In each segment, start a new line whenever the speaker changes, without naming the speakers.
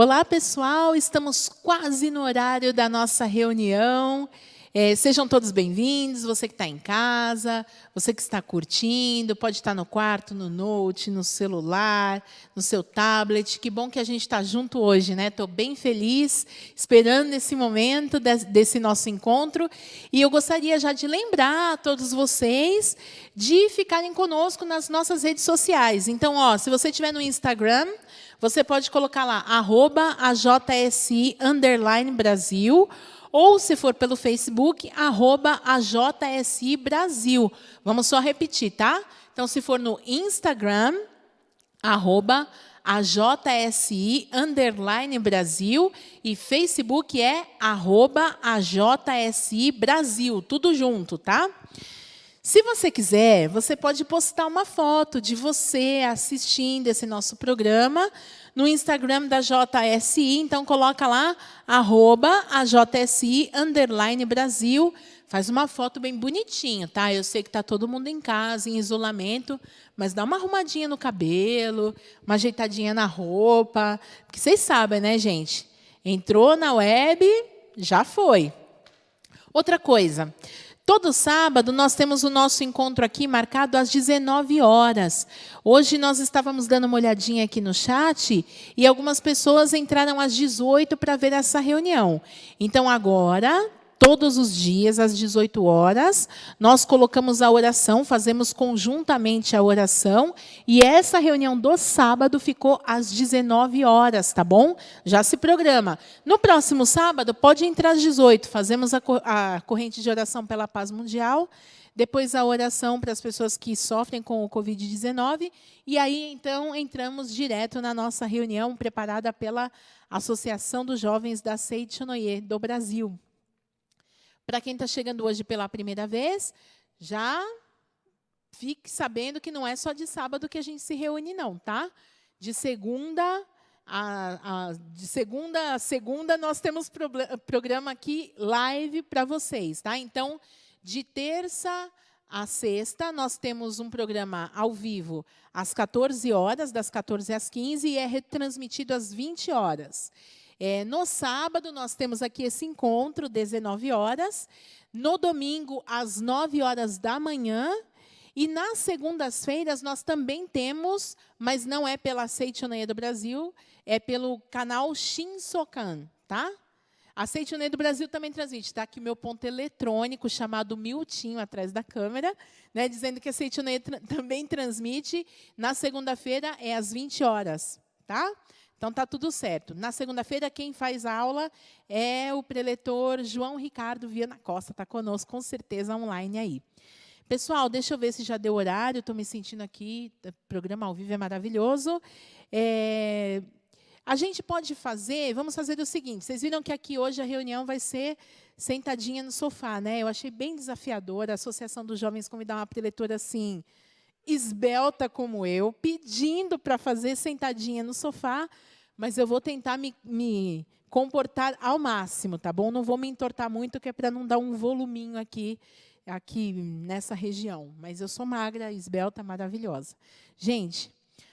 Olá, pessoal! Estamos quase no horário da nossa reunião. Sejam todos bem-vindos, você que está em casa, você que está curtindo, pode estar no quarto, no note, no celular, no seu tablet. Que bom que a gente está junto hoje, né? Estou bem feliz, esperando esse momento desse nosso encontro. E eu gostaria já de lembrar a todos vocês de ficarem conosco nas nossas redes sociais. Então, se você estiver no Instagram, você pode colocar lá, @AJSI_Brasil, ou, se for pelo Facebook, @AJSI Brasil. Vamos só repetir, tá? Então, se for no Instagram, @AJSI_Brasil, e Facebook é @AJSI Brasil, tudo junto, tá? Se você quiser, você pode postar uma foto de você assistindo esse nosso programa no Instagram da JSI. Então, coloca lá, @AJSI_Brasil. Faz uma foto bem bonitinha, tá? Eu sei que está todo mundo em casa, em isolamento, mas dá uma arrumadinha no cabelo, uma ajeitadinha na roupa. Porque vocês sabem, né, gente? Entrou na web, já foi. Outra coisa. Todo sábado, nós temos o nosso encontro aqui marcado às 19 horas. Hoje, nós estávamos dando uma olhadinha aqui no chat e algumas pessoas entraram às 18 para ver essa reunião. Então, agora, todos os dias, às 18 horas, nós colocamos a oração, fazemos conjuntamente a oração, e essa reunião do sábado ficou às 19 horas, tá bom? Já se programa. No próximo sábado, pode entrar às 18, fazemos a corrente de oração pela paz mundial, depois a oração para as pessoas que sofrem com o Covid-19, e aí, então, entramos direto na nossa reunião preparada pela Associação dos Jovens da Seichonoye do Brasil. Para quem está chegando hoje pela primeira vez, já fique sabendo que não é só de sábado que a gente se reúne, não, tá? De segunda a segunda, nós temos programa aqui live para vocês, tá? Então, de terça a sexta, nós temos um programa ao vivo às 14 horas, das 14 às 15, e é retransmitido às 20 horas. No sábado, nós temos aqui esse encontro, 19 horas. No domingo, às 9 horas da manhã. E nas segundas-feiras, nós também temos, mas não é pela Seichonoye do Brasil, é pelo canal Shinsokan, tá? A Seichonoye do Brasil também transmite. Está aqui o meu ponto eletrônico, chamado Miltinho, atrás da câmera, né, dizendo que a Seichonoye também transmite. Na segunda-feira, é às 20 horas, tá? Então, está tudo certo. Na segunda-feira, quem faz a aula é o preletor João Ricardo Viana Costa. Está conosco, com certeza, online aí. Pessoal, deixa eu ver se já deu horário. Estou me sentindo aqui. O programa ao vivo é maravilhoso. A gente pode fazer, vamos fazer o seguinte. Vocês viram que aqui hoje a reunião vai ser sentadinha no sofá, né? Eu achei bem desafiador. A Associação dos Jovens convidar uma preletora assim, esbelta como eu, pedindo para fazer sentadinha no sofá, mas eu vou tentar me comportar ao máximo, tá bom? Não vou me entortar muito, que é para não dar um voluminho aqui nessa região. Mas eu sou magra, esbelta, maravilhosa. Gente,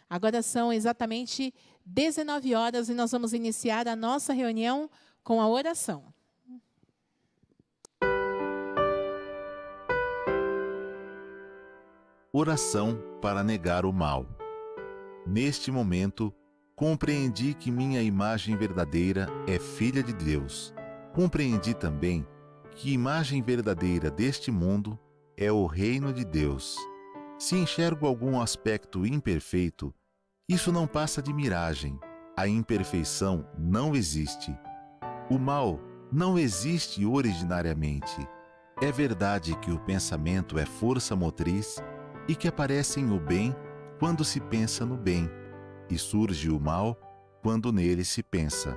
agora são exatamente 19 horas e nós vamos iniciar a nossa reunião com a oração.
Oração para negar o mal. Neste momento, compreendi que minha imagem verdadeira é filha de Deus. Compreendi também que imagem verdadeira deste mundo é o reino de Deus. Se enxergo algum aspecto imperfeito, isso não passa de miragem. A imperfeição não existe. O mal não existe originariamente. É verdade que o pensamento é força motriz e que aparecem o bem quando se pensa no bem, e surge o mal quando nele se pensa.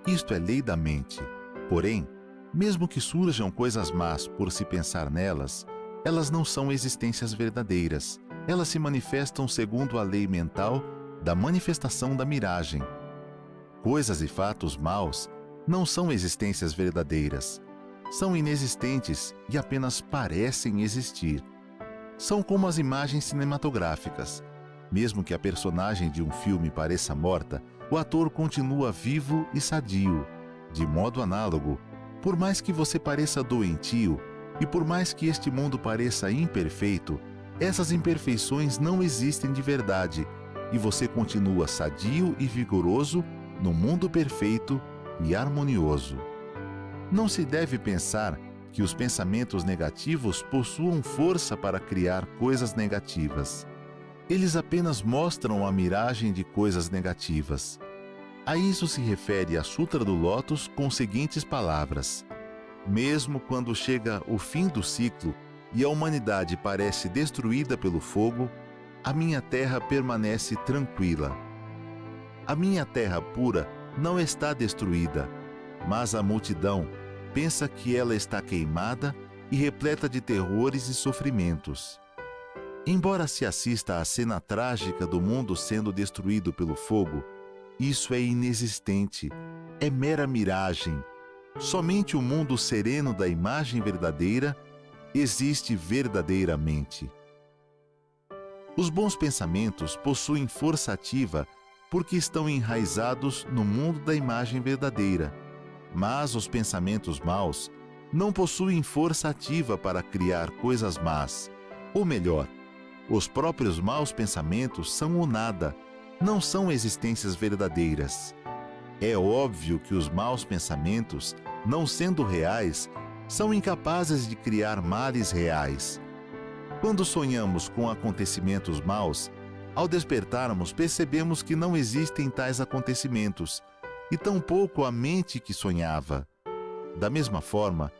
Isto é lei da mente. Porém, mesmo que surjam coisas más por se pensar nelas, elas não são existências verdadeiras. Elas se manifestam segundo a lei mental da manifestação da miragem. Coisas e fatos maus não são existências verdadeiras. São inexistentes e apenas parecem existir. São como as imagens cinematográficas. Mesmo que a personagem de um filme pareça morta, o ator continua vivo e sadio. De modo análogo, por mais que você pareça doentio e por mais que este mundo pareça imperfeito, essas imperfeições não existem de verdade e você continua sadio e vigoroso no mundo perfeito e harmonioso. Não se deve pensar que os pensamentos negativos possuam força para criar coisas negativas. Eles apenas mostram a miragem de coisas negativas. A isso se refere a Sutra do Lótus com as seguintes palavras: mesmo quando chega o fim do ciclo e a humanidade parece destruída pelo fogo, a minha terra permanece tranquila. A minha terra pura não está destruída, mas a multidão pensa que ela está queimada e repleta de terrores e sofrimentos. Embora se assista à cena trágica do mundo sendo destruído pelo fogo, isso é inexistente, é mera miragem. Somente o mundo sereno da imagem verdadeira existe verdadeiramente. Os bons pensamentos possuem força ativa porque estão enraizados no mundo da imagem verdadeira, mas os pensamentos maus não possuem força ativa para criar coisas más. Ou melhor, os próprios maus pensamentos são o nada, não são existências verdadeiras. É óbvio que os maus pensamentos, não sendo reais, são incapazes de criar males reais. Quando sonhamos com acontecimentos maus, ao despertarmos percebemos que não existem tais acontecimentos, e tampouco a mente que sonhava. Da mesma forma,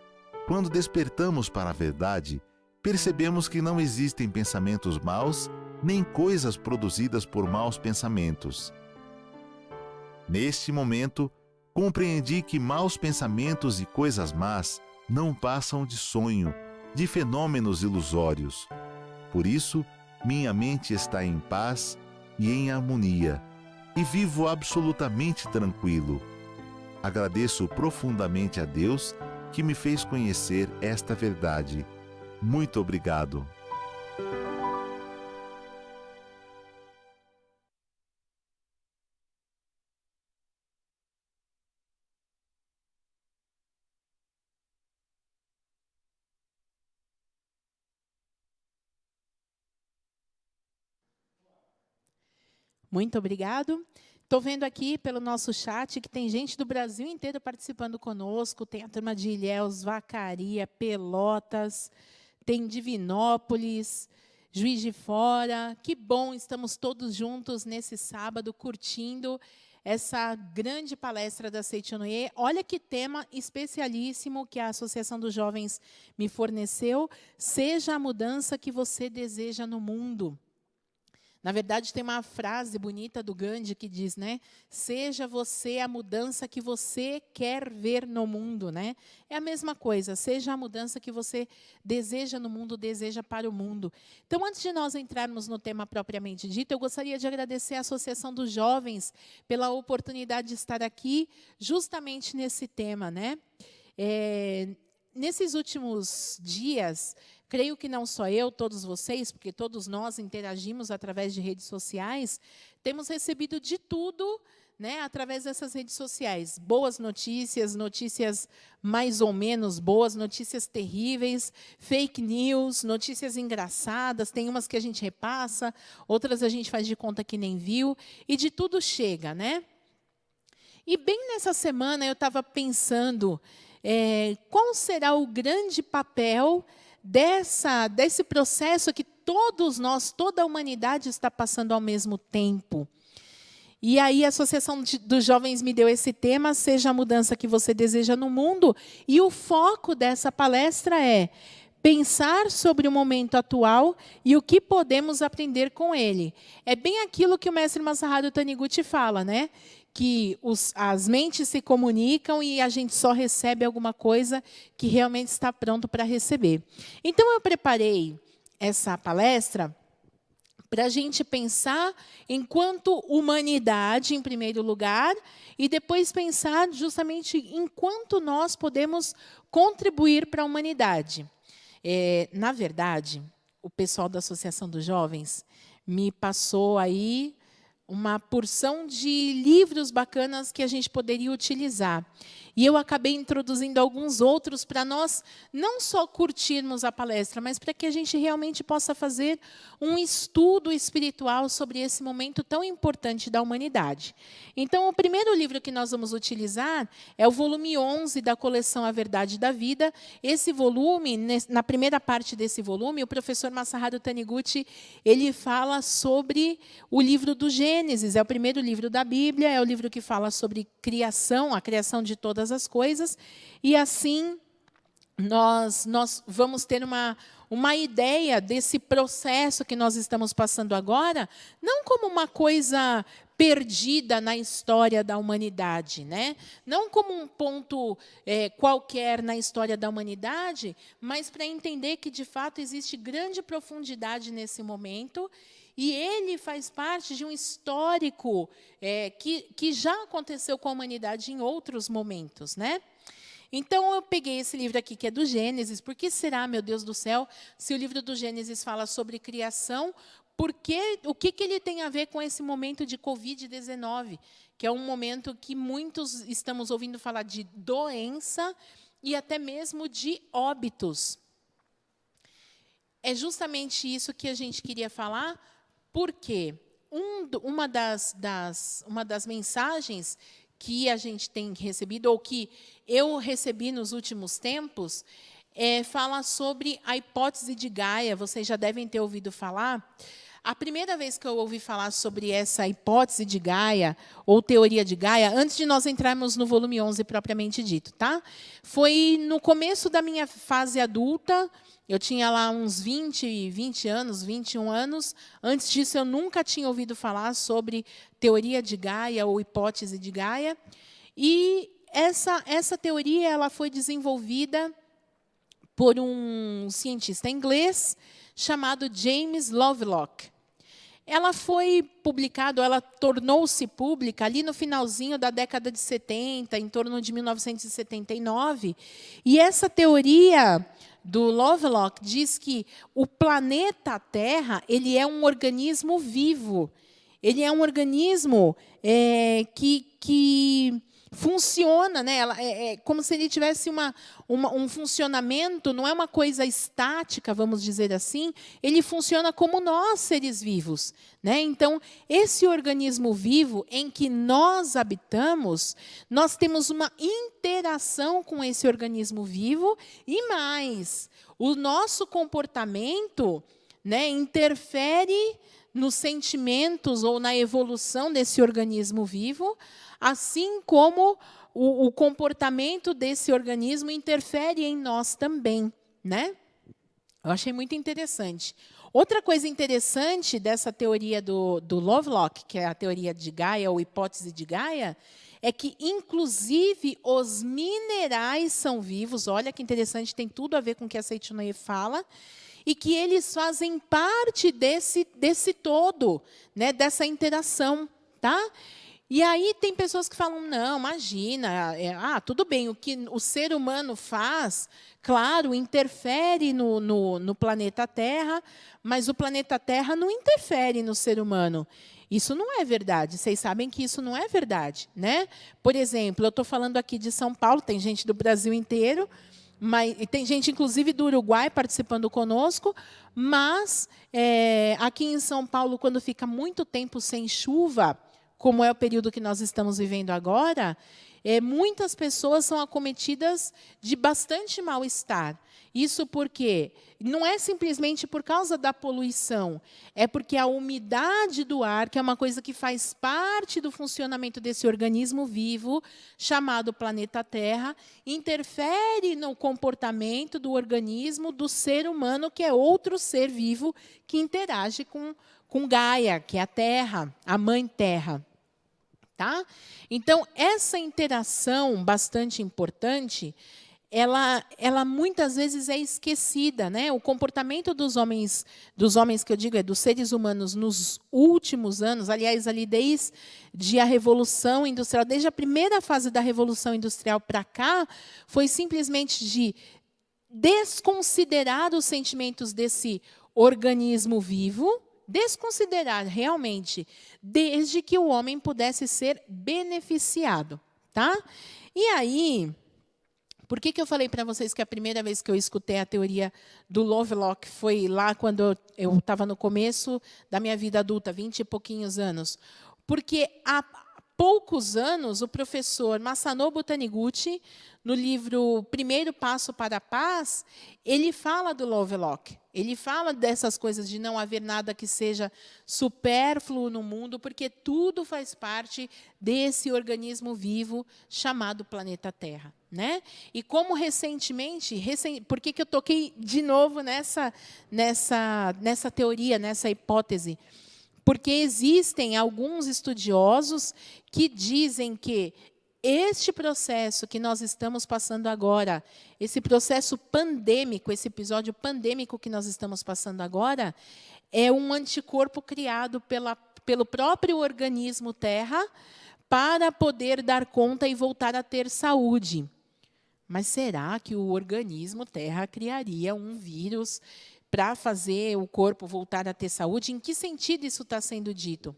quando despertamos para a verdade, percebemos que não existem pensamentos maus, nem coisas produzidas por maus pensamentos. Neste momento, compreendi que maus pensamentos e coisas más não passam de sonho, de fenômenos ilusórios. Por isso, minha mente está em paz e em harmonia, e vivo absolutamente tranquilo. Agradeço profundamente a Deus que me fez conhecer esta verdade. Muito obrigado.
Muito obrigado. Estou vendo aqui pelo nosso chat que tem gente do Brasil inteiro participando conosco. Tem a turma de Ilhéus, Vacaria, Pelotas, tem Divinópolis, Juiz de Fora. Que bom, estamos todos juntos nesse sábado, curtindo essa grande palestra da Seitonoye. Olha que tema especialíssimo que a Associação dos Jovens me forneceu. Seja a mudança que você deseja no mundo. Na verdade, tem uma frase bonita do Gandhi que diz, né? Seja você a mudança que você quer ver no mundo, né? É a mesma coisa, seja a mudança que você deseja no mundo, deseja para o mundo. Então, antes de nós entrarmos no tema propriamente dito, eu gostaria de agradecer à Associação dos Jovens pela oportunidade de estar aqui justamente nesse tema, né? Nesses últimos dias, creio que não só eu, todos vocês, porque todos nós interagimos através de redes sociais, temos recebido de tudo, né, através dessas redes sociais. Boas notícias, notícias mais ou menos boas, notícias terríveis, fake news, notícias engraçadas, tem umas que a gente repassa, outras a gente faz de conta que nem viu, e de tudo chega, né? E bem nessa semana eu estava pensando qual será o grande papel desse processo que todos nós, toda a humanidade está passando ao mesmo tempo. E aí a Associação dos Jovens me deu esse tema, seja a mudança que você deseja no mundo, e o foco dessa palestra é pensar sobre o momento atual e o que podemos aprender com ele. É bem aquilo que o mestre Masaharu Taniguchi fala, né? Que as mentes se comunicam e a gente só recebe alguma coisa que realmente está pronto para receber. Então, eu preparei essa palestra para a gente pensar enquanto humanidade, em primeiro lugar, e depois pensar justamente enquanto nós podemos contribuir para a humanidade. Na verdade, o pessoal da Associação dos Jovens me passou aí uma porção de livros bacanas que a gente poderia utilizar. E eu acabei introduzindo alguns outros para nós não só curtirmos a palestra, mas para que a gente realmente possa fazer um estudo espiritual sobre esse momento tão importante da humanidade. Então, o primeiro livro que nós vamos utilizar é o volume 11 da coleção A Verdade da Vida. Esse volume, na primeira parte desse volume, o professor Masaharu Taniguchi, ele fala sobre o livro do Gênesis. É o primeiro livro da Bíblia, é o livro que fala sobre criação, a criação de todas as coisas, e assim nós vamos ter uma ideia desse processo que nós estamos passando agora, não como uma coisa perdida na história da humanidade, né? Não como um ponto qualquer na história da humanidade, mas para entender que, de fato, existe grande profundidade nesse momento. E ele faz parte de um histórico que já aconteceu com a humanidade em outros momentos, né? Então, eu peguei esse livro aqui, que é do Gênesis. Por que será, meu Deus do céu, se o livro do Gênesis fala sobre criação, o que ele tem a ver com esse momento de Covid-19, que é um momento que muitos estamos ouvindo falar de doença e até mesmo de óbitos. É justamente isso que a gente queria falar, porque uma das mensagens que a gente tem recebido, ou que eu recebi nos últimos tempos, fala sobre a hipótese de Gaia. Vocês já devem ter ouvido falar. A primeira vez que eu ouvi falar sobre essa hipótese de Gaia, ou teoria de Gaia, antes de nós entrarmos no volume 11 propriamente dito, tá? Foi no começo da minha fase adulta. Eu tinha lá uns 20 anos, 21 anos. Antes disso, eu nunca tinha ouvido falar sobre teoria de Gaia ou hipótese de Gaia. E essa teoria ela foi desenvolvida por um cientista inglês chamado James Lovelock. Ela foi publicada, ela tornou-se pública ali no finalzinho da década de 70, em torno de 1979. E essa teoria do Lovelock diz que o planeta Terra ele é um organismo vivo. Ele é um organismo que funciona, né? É como se ele tivesse um funcionamento, não é uma coisa estática, vamos dizer assim, ele funciona como nós, seres vivos, né? Então, esse organismo vivo em que nós habitamos, nós temos uma interação com esse organismo vivo e mais, o nosso comportamento, né, interfere nos sentimentos ou na evolução desse organismo vivo, assim como o comportamento desse organismo interfere em nós também, né? Eu achei muito interessante. Outra coisa interessante dessa teoria do Lovelock, que é a teoria de Gaia, ou hipótese de Gaia, é que, inclusive, os minerais são vivos. Olha que interessante, tem tudo a ver com o que a Seichunae fala, e que eles fazem parte desse todo, né, dessa interação, tá? E aí tem pessoas que falam, não, imagina, tudo bem, o que o ser humano faz, claro, interfere no planeta Terra, mas o planeta Terra não interfere no ser humano. Isso não é verdade, vocês sabem que isso não é verdade, né? Por exemplo, eu estou falando aqui de São Paulo, tem gente do Brasil inteiro, e tem gente, inclusive, do Uruguai participando conosco, mas aqui em São Paulo, quando fica muito tempo sem chuva, como é o período que nós estamos vivendo agora, muitas pessoas são acometidas de bastante mal-estar. Isso porque não é simplesmente por causa da poluição, é porque a umidade do ar, que é uma coisa que faz parte do funcionamento desse organismo vivo, chamado planeta Terra, interfere no comportamento do organismo do ser humano, que é outro ser vivo que interage com Gaia, que é a Terra, a Mãe Terra. Tá? Então, essa interação bastante importante, ela muitas vezes é esquecida, né? O comportamento dos homens que eu digo, dos seres humanos nos últimos anos, aliás, ali desde a Revolução Industrial, desde a primeira fase da Revolução Industrial para cá, foi simplesmente de desconsiderar os sentimentos desse organismo vivo, desconsiderar realmente, desde que o homem pudesse ser beneficiado, tá? E aí, por que eu falei para vocês que a primeira vez que eu escutei a teoria do Lovelock foi lá quando eu estava no começo da minha vida adulta, 20 e pouquinhos anos? Porque há poucos anos, o professor Masanobu Taniguchi, no livro Primeiro Passo para a Paz, ele fala do Lovelock. Ele fala dessas coisas de não haver nada que seja supérfluo no mundo, porque tudo faz parte desse organismo vivo chamado planeta Terra, né? E como recentemente, por que eu toquei de novo nessa teoria, nessa hipótese? Porque existem alguns estudiosos que dizem que este processo que nós estamos passando agora, esse processo pandêmico, esse episódio pandêmico que nós estamos passando agora, é um anticorpo criado pelo próprio organismo Terra para poder dar conta e voltar a ter saúde. Mas será que o organismo Terra criaria um vírus para fazer o corpo voltar a ter saúde? Em que sentido isso está sendo dito?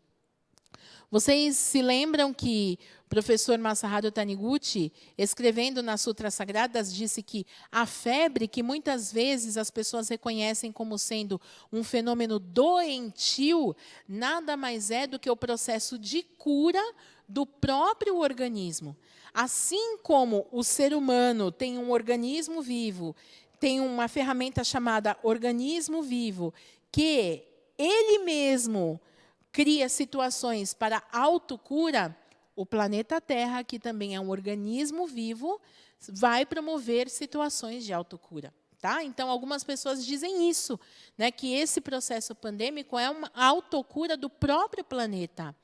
Vocês se lembram que o professor Masaharu Taniguchi, escrevendo nas Sutras Sagradas, disse que a febre, que muitas vezes as pessoas reconhecem como sendo um fenômeno doentio, nada mais é do que o processo de cura do próprio organismo. Assim como o ser humano tem um organismo vivo, tem uma ferramenta chamada organismo vivo, que ele mesmo cria situações para autocura, o planeta Terra, que também é um organismo vivo, vai promover situações de autocura. Tá? Então, algumas pessoas dizem isso, né, que esse processo pandêmico é uma autocura do próprio planeta.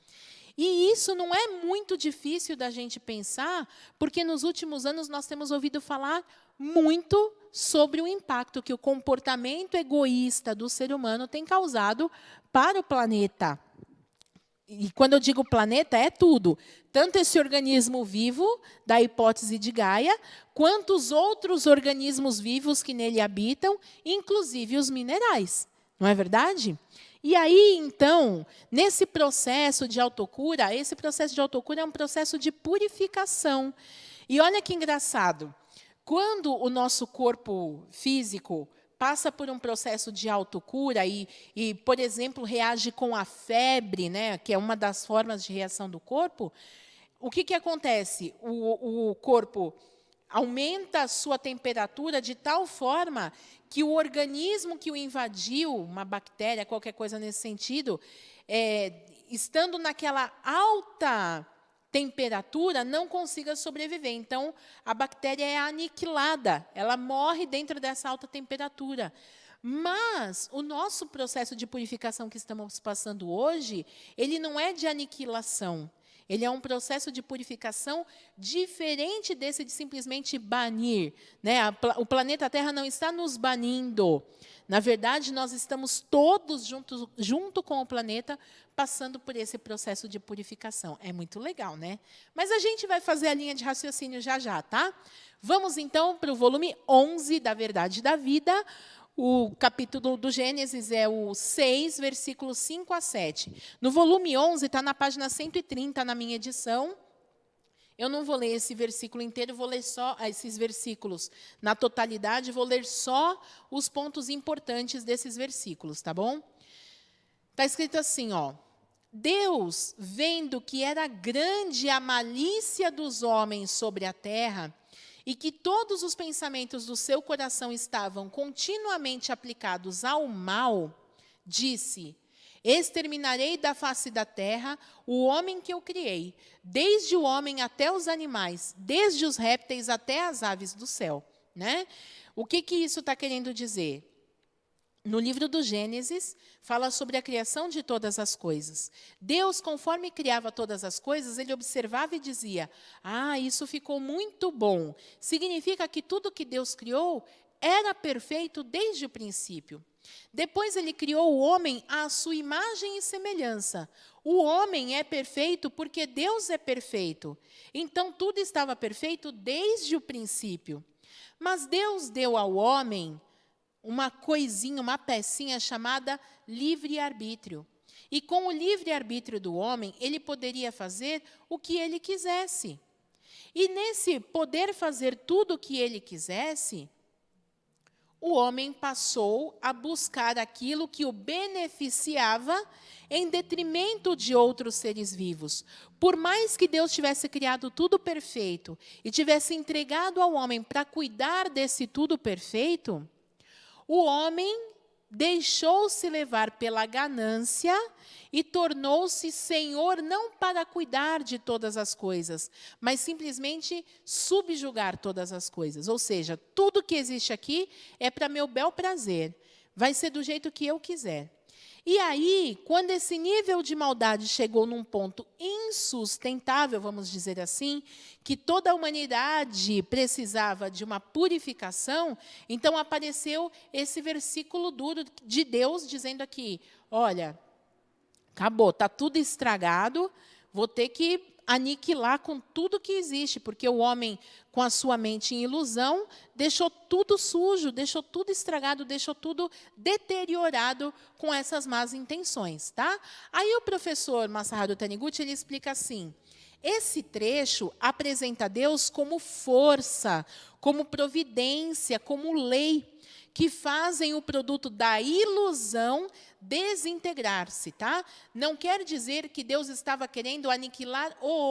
E isso não é muito difícil da gente pensar, porque nos últimos anos nós temos ouvido falar muito sobre o impacto que o comportamento egoísta do ser humano tem causado para o planeta. E quando eu digo planeta, é tudo. Tanto esse organismo vivo, da hipótese de Gaia, quanto os outros organismos vivos que nele habitam, inclusive os minerais. Não é verdade? E aí, então, nesse processo de autocura, esse processo de autocura é um processo de purificação. E olha que engraçado. Quando o nosso corpo físico passa por um processo de autocura e, por exemplo, reage com a febre, né, que é uma das formas de reação do corpo, o que acontece? O corpo aumenta a sua temperatura de tal forma que o organismo que o invadiu, uma bactéria, qualquer coisa nesse sentido, estando naquela alta temperatura, não consiga sobreviver. Então, a bactéria é aniquilada, ela morre dentro dessa alta temperatura. Mas o nosso processo de purificação que estamos passando hoje, ele não é de aniquilação. Ele é um processo de purificação diferente desse de simplesmente banir, né? O planeta Terra não está nos banindo. Na verdade, nós estamos todos junto com o planeta, passando por esse processo de purificação. É muito legal, né? Mas a gente vai fazer a linha de raciocínio já, tá? Vamos, então, para o volume 11 da Verdade da Vida. O capítulo do Gênesis é o 6, versículos 5 a 7. No volume 11, está na página 130, na minha edição. Eu não vou ler esse versículo inteiro, vou ler só esses versículos na totalidade, vou ler só os pontos importantes desses versículos, tá bom? Está escrito assim, ó. Deus, vendo que era grande a malícia dos homens sobre a terra, e que todos os pensamentos do seu coração estavam continuamente aplicados ao mal, disse: exterminarei da face da terra o homem que eu criei, desde o homem até os animais, desde os répteis até as aves do céu. Né? O que isso está querendo dizer? No livro do Gênesis, fala sobre a criação de todas as coisas. Deus, conforme criava todas as coisas, ele observava e dizia: isso ficou muito bom. Significa que tudo que Deus criou era perfeito desde o princípio. Depois ele criou o homem à sua imagem e semelhança. O homem é perfeito porque Deus é perfeito. Então, tudo estava perfeito desde o princípio. Mas Deus deu ao homem uma coisinha, uma pecinha chamada livre-arbítrio. E com o livre-arbítrio do homem, ele poderia fazer o que ele quisesse. E nesse poder fazer tudo o que ele quisesse, o homem passou a buscar aquilo que o beneficiava em detrimento de outros seres vivos. Por mais que Deus tivesse criado tudo perfeito e tivesse entregado ao homem para cuidar desse tudo perfeito, o homem deixou-se levar pela ganância e tornou-se senhor não para cuidar de todas as coisas, mas simplesmente subjugar todas as coisas. Ou seja, tudo que existe aqui é para meu bel prazer. Vai ser do jeito que eu quiser. E aí, quando esse nível de maldade chegou num ponto insustentável, vamos dizer assim, que toda a humanidade precisava de uma purificação, então apareceu esse versículo duro de Deus dizendo aqui, olha, acabou, está tudo estragado, vou ter que aniquilar com tudo que existe, porque o homem, com a sua mente em ilusão, deixou tudo sujo, deixou tudo estragado, deixou tudo deteriorado com essas más intenções. Tá? Aí o professor Masaharu Taniguchi ele explica assim, esse trecho apresenta Deus como força, como providência, como lei, que fazem o produto da ilusão desintegrar-se, tá? Não quer dizer que Deus estava querendo aniquilar o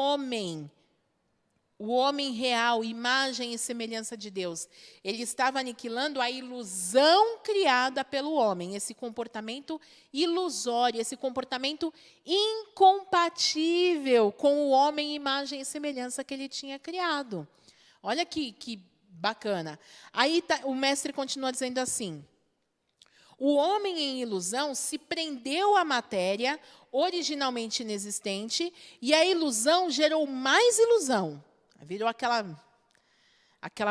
homem real, imagem e semelhança de Deus. Ele estava aniquilando a ilusão criada pelo homem, esse comportamento ilusório, esse comportamento incompatível com o homem, imagem e semelhança que ele tinha criado. Olha que bacana. Aí o mestre continua dizendo assim, o homem em ilusão se prendeu à matéria originalmente inexistente e a ilusão gerou mais ilusão. Virou aquela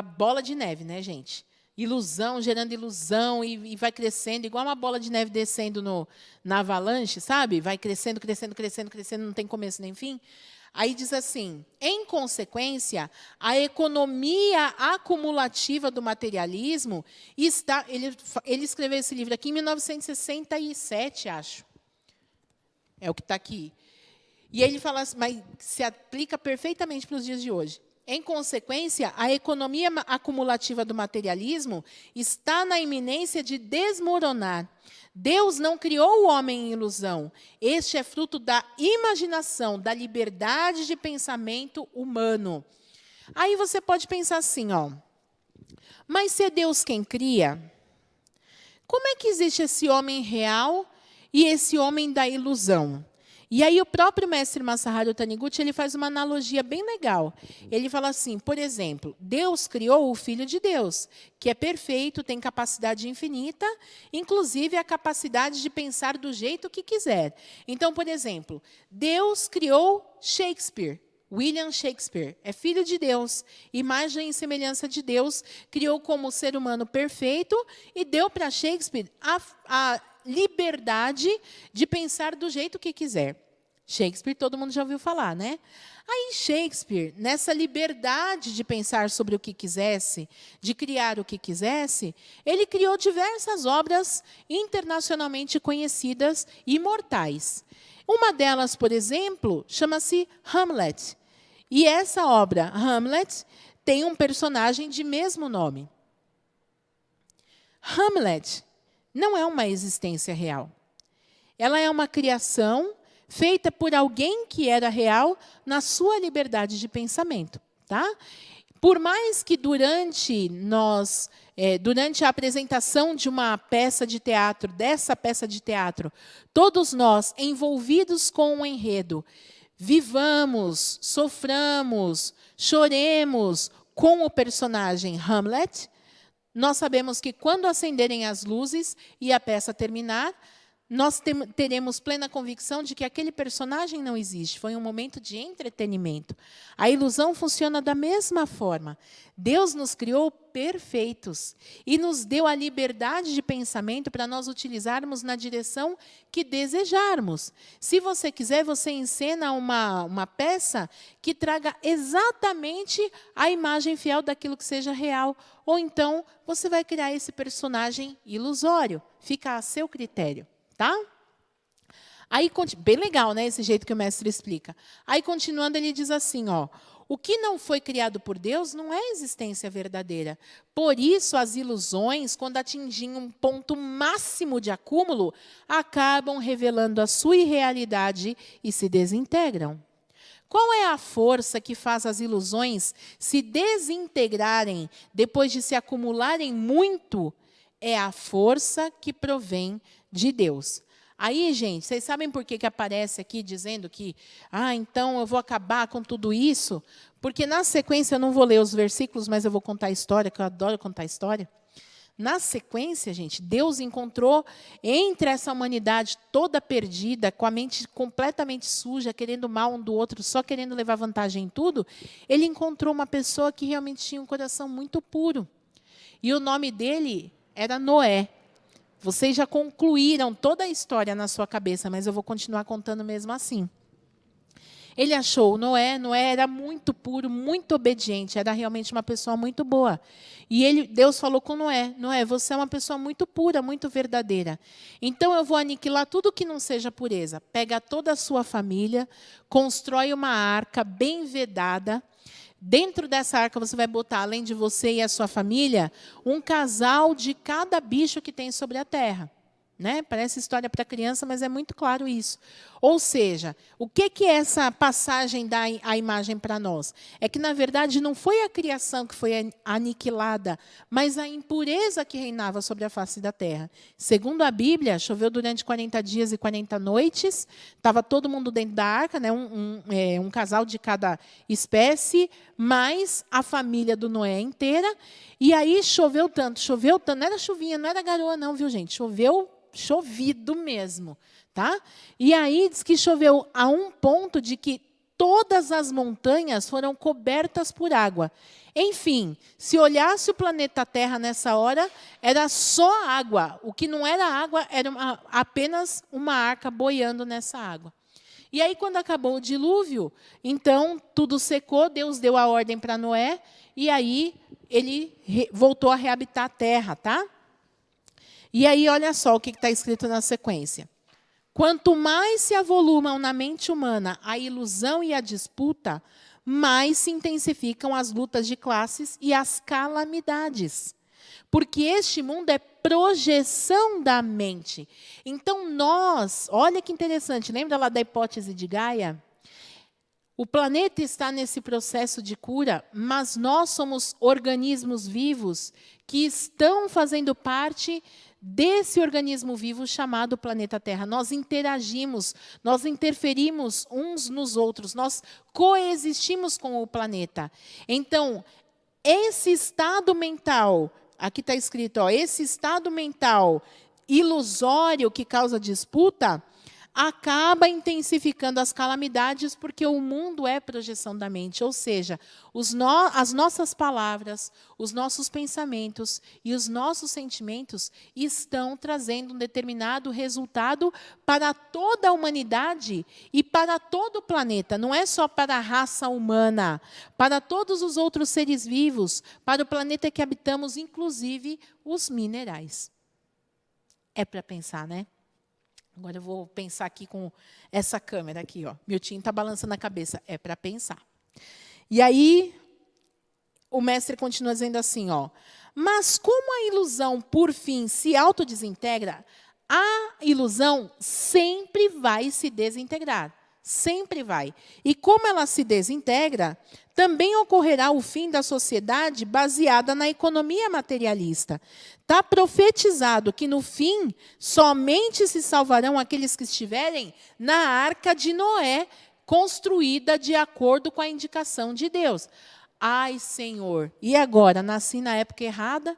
bola de neve, né, gente? Ilusão gerando ilusão e vai crescendo, igual uma bola de neve descendo na avalanche, sabe? Vai crescendo, crescendo, crescendo, crescendo, não tem começo nem fim. Aí diz assim, em consequência, a economia acumulativa do materialismo está... Ele escreveu esse livro aqui em 1967, acho. É o que está aqui. E ele fala assim, mas se aplica perfeitamente para os dias de hoje. Em consequência, a economia acumulativa do materialismo está na iminência de desmoronar. Deus não criou o homem em ilusão. Este é fruto da imaginação, da liberdade de pensamento humano. Aí você pode pensar assim, ó, mas se é Deus quem cria, como é que existe esse homem real e esse homem da ilusão? E aí o próprio mestre Masaharu Taniguchi ele faz uma analogia bem legal. Ele fala assim, por exemplo, Deus criou o Filho de Deus, que é perfeito, tem capacidade infinita, inclusive a capacidade de pensar do jeito que quiser. Então, por exemplo, Deus criou Shakespeare. William Shakespeare é filho de Deus, imagem e semelhança de Deus, criou como ser humano perfeito e deu para Shakespeare a liberdade de pensar do jeito que quiser. Shakespeare, todo mundo já ouviu falar, né? Aí Shakespeare, nessa liberdade de pensar sobre o que quisesse, de criar o que quisesse, ele criou diversas obras internacionalmente conhecidas e imortais. Uma delas, por exemplo, chama-se Hamlet. E essa obra, Hamlet, tem um personagem de mesmo nome. Hamlet não é uma existência real. Ela é uma criação feita por alguém que era real na sua liberdade de pensamento. Tá? Por mais que durante a apresentação de uma peça de teatro, dessa peça de teatro, todos nós, envolvidos com o enredo, vivamos, soframos, choremos com o personagem Hamlet, nós sabemos que quando acenderem as luzes e a peça terminar, nós teremos plena convicção de que aquele personagem não existe. Foi um momento de entretenimento. A ilusão funciona da mesma forma. Deus nos criou perfeitos e nos deu a liberdade de pensamento para nós utilizarmos na direção que desejarmos. Se você quiser, você encena uma peça que traga exatamente a imagem fiel daquilo que seja real. Ou então, você vai criar esse personagem ilusório. Fica a seu critério. Tá? Aí, bem legal, né, esse jeito que o mestre explica. Aí, continuando, ele diz assim, ó, o que não foi criado por Deus não é existência verdadeira. Por isso, as ilusões, quando atingem um ponto máximo de acúmulo, acabam revelando a sua irrealidade e se desintegram. Qual é a força que faz as ilusões se desintegrarem depois de se acumularem muito? É a força que provém de Deus. Aí, gente, vocês sabem por que aparece aqui dizendo que, então eu vou acabar com tudo isso? Porque na sequência, eu não vou ler os versículos, mas eu vou contar a história, que eu adoro contar a história. Na sequência, gente, Deus encontrou entre essa humanidade toda perdida, com a mente completamente suja, querendo mal um do outro, só querendo levar vantagem em tudo, ele encontrou uma pessoa que realmente tinha um coração muito puro. E o nome dele era Noé. Vocês já concluíram toda a história na sua cabeça, mas eu vou continuar contando mesmo assim. Ele achou Noé era muito puro, muito obediente, era realmente uma pessoa muito boa. E Deus falou com Noé, você é uma pessoa muito pura, muito verdadeira. Então eu vou aniquilar tudo que não seja pureza. Pega toda a sua família, constrói uma arca bem vedada. Dentro dessa arca você vai botar, além de você e a sua família, um casal de cada bicho que tem sobre a terra. Né? Parece história para criança, mas é muito claro isso. Ou seja, o que é essa passagem dá a imagem para nós? É que, na verdade, não foi a criação que foi aniquilada, mas a impureza que reinava sobre a face da terra. Segundo a Bíblia, choveu durante 40 dias e 40 noites, estava todo mundo dentro da arca, né? Um casal de cada espécie, mais a família do Noé inteira. E aí choveu tanto, não era chuvinha, não era garoa não, viu, gente? Chovido mesmo, tá? E aí diz que choveu a um ponto de que todas as montanhas foram cobertas por água. Enfim, se olhasse o planeta Terra nessa hora, era só água. O que não era água era apenas uma arca boiando nessa água. E aí, quando acabou o dilúvio, então tudo secou, Deus deu a ordem para Noé, e aí ele voltou a reabitar a terra, tá? E aí, olha só o que está escrito na sequência. Quanto mais se avolumam na mente humana a ilusão e a disputa, mais se intensificam as lutas de classes e as calamidades. Porque este mundo é projeção da mente. Então, olha que interessante, lembra lá da hipótese de Gaia? O planeta está nesse processo de cura, mas nós somos organismos vivos que estão fazendo parte desse organismo vivo chamado planeta Terra. Nós interagimos, nós interferimos uns nos outros, nós coexistimos com o planeta. Então, esse estado mental, aqui está escrito, esse estado mental ilusório que causa disputa, acaba intensificando as calamidades, porque o mundo é projeção da mente, ou seja, as nossas palavras, os nossos pensamentos e os nossos sentimentos estão trazendo um determinado resultado para toda a humanidade e para todo o planeta. Não é só para a raça humana, para todos os outros seres vivos, para o planeta que habitamos, inclusive os minerais. É para pensar, né? Agora eu vou pensar aqui com essa câmera aqui, ó. Miltinho está balançando a cabeça. É para pensar. E aí, o mestre continua dizendo assim, ó. Mas como a ilusão, por fim, se autodesintegra, a ilusão sempre vai se desintegrar. Sempre vai. E como ela se desintegra, também ocorrerá o fim da sociedade baseada na economia materialista. Está profetizado que, no fim, somente se salvarão aqueles que estiverem na arca de Noé, construída de acordo com a indicação de Deus. Ai, Senhor, e agora? Nasci na época errada?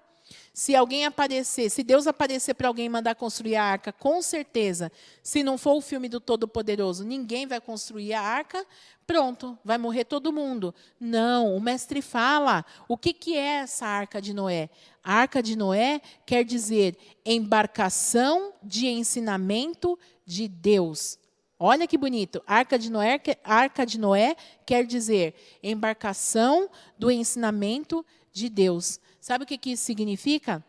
Se alguém aparecer, se Deus aparecer para alguém e mandar construir a arca, com certeza, se não for o filme do Todo-Poderoso, ninguém vai construir a arca, pronto, vai morrer todo mundo. Não, o mestre fala, o que é essa arca de Noé? A arca de Noé quer dizer embarcação de ensinamento de Deus. Olha que bonito, arca de Noé quer dizer embarcação do ensinamento de Deus. Sabe o que isso significa?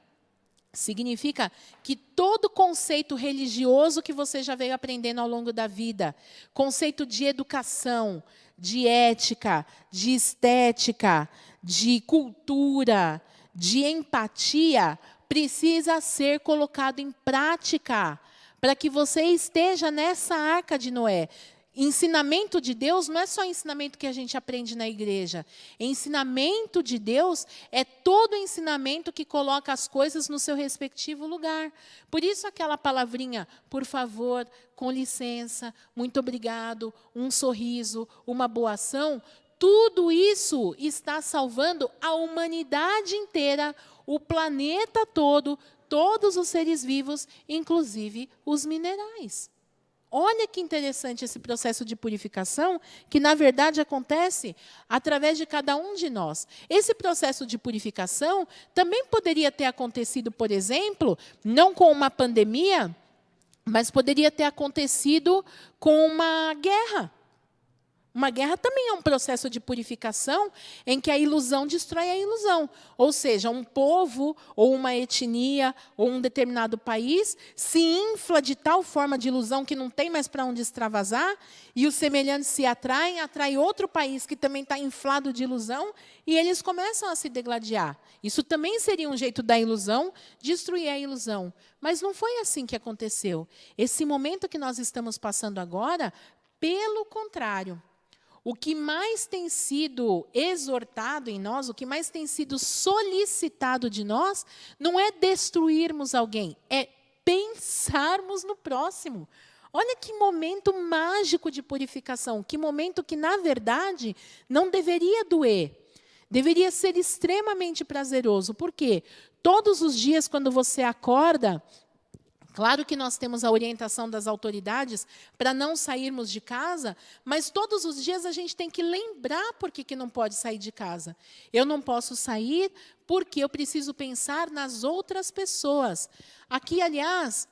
Significa que todo conceito religioso que você já veio aprendendo ao longo da vida, conceito de educação, de ética, de estética, de cultura, de empatia, precisa ser colocado em prática para que você esteja nessa arca de Noé. Ensinamento de Deus não é só ensinamento que a gente aprende na igreja. Ensinamento de Deus é todo ensinamento que coloca as coisas no seu respectivo lugar. Por isso aquela palavrinha, por favor, com licença, muito obrigado, um sorriso, uma boa ação, tudo isso está salvando a humanidade inteira, o planeta todo, todos os seres vivos, inclusive os minerais. Olha que interessante esse processo de purificação, que, na verdade, acontece através de cada um de nós. Esse processo de purificação também poderia ter acontecido, por exemplo, não com uma pandemia, mas poderia ter acontecido com uma guerra. Uma guerra também é um processo de purificação em que a ilusão destrói a ilusão. Ou seja, um povo, ou uma etnia, ou um determinado país se infla de tal forma de ilusão que não tem mais para onde extravasar, e os semelhantes se atraem, atrai outro país que também está inflado de ilusão, e eles começam a se degladiar. Isso também seria um jeito da ilusão, destruir a ilusão. Mas não foi assim que aconteceu. Esse momento que nós estamos passando agora, pelo contrário, o que mais tem sido exortado em nós, o que mais tem sido solicitado de nós, não é destruirmos alguém, é pensarmos no próximo. Olha que momento mágico de purificação, que momento que, na verdade, não deveria doer. Deveria ser extremamente prazeroso. Por quê? Todos os dias, quando você acorda, claro que nós temos a orientação das autoridades para não sairmos de casa, mas todos os dias a gente tem que lembrar por que não pode sair de casa. Eu não posso sair porque eu preciso pensar nas outras pessoas. Aqui, aliás,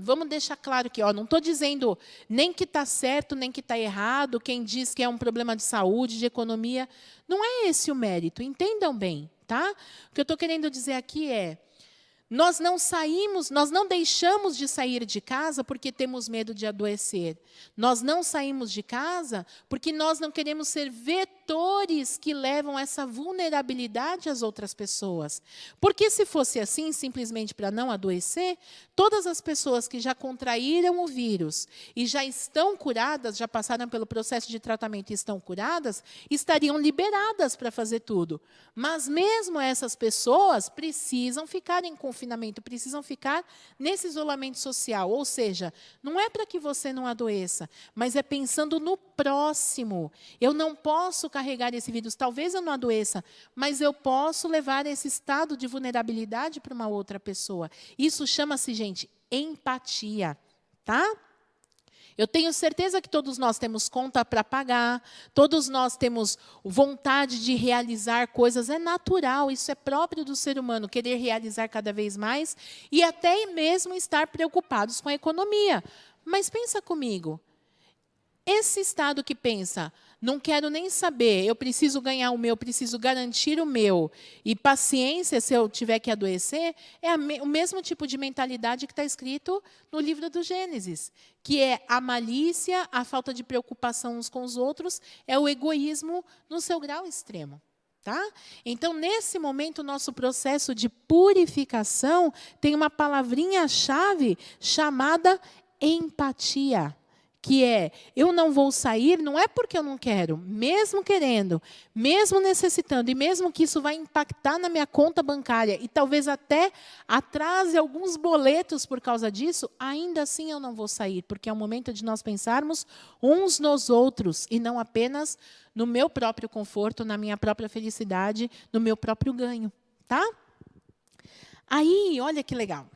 vamos deixar claro que não estou dizendo nem que está certo, nem que está errado, quem diz que é um problema de saúde, de economia. Não é esse o mérito, entendam bem. Tá? O que eu estou querendo dizer aqui é, nós não deixamos de sair de casa porque temos medo de adoecer. Nós não saímos de casa porque nós não queremos ser vetores que levam essa vulnerabilidade às outras pessoas. Porque se fosse assim, simplesmente para não adoecer, todas as pessoas que já contraíram o vírus e já estão curadas, já passaram pelo processo de tratamento e estão curadas, estariam liberadas para fazer tudo. Mas mesmo essas pessoas precisam ficar em confinamento, precisam ficar nesse isolamento social. Ou seja, não é para que você não adoeça, mas é pensando no próximo. Eu não posso carregar esse vírus, talvez eu não adoeça, mas eu posso levar esse estado de vulnerabilidade para uma outra pessoa. Isso chama-se, gente, empatia, tá? Eu tenho certeza que todos nós temos conta para pagar, todos nós temos vontade de realizar coisas, é natural, isso é próprio do ser humano, querer realizar cada vez mais e até mesmo estar preocupados com a economia. Mas pensa comigo, esse estado que pensa, não quero nem saber, eu preciso ganhar o meu, preciso garantir o meu, e paciência se eu tiver que adoecer, é o mesmo tipo de mentalidade que está escrito no livro do Gênesis, que é a malícia, a falta de preocupação uns com os outros, é o egoísmo no seu grau extremo. Tá? Então, nesse momento, o nosso processo de purificação tem uma palavrinha-chave chamada empatia. Que é, eu não vou sair, não é porque eu não quero, mesmo querendo, mesmo necessitando, e mesmo que isso vai impactar na minha conta bancária, e talvez até atrase alguns boletos por causa disso, ainda assim eu não vou sair, porque é o momento de nós pensarmos uns nos outros, e não apenas no meu próprio conforto, na minha própria felicidade, no meu próprio ganho. Tá? Aí, olha que legal.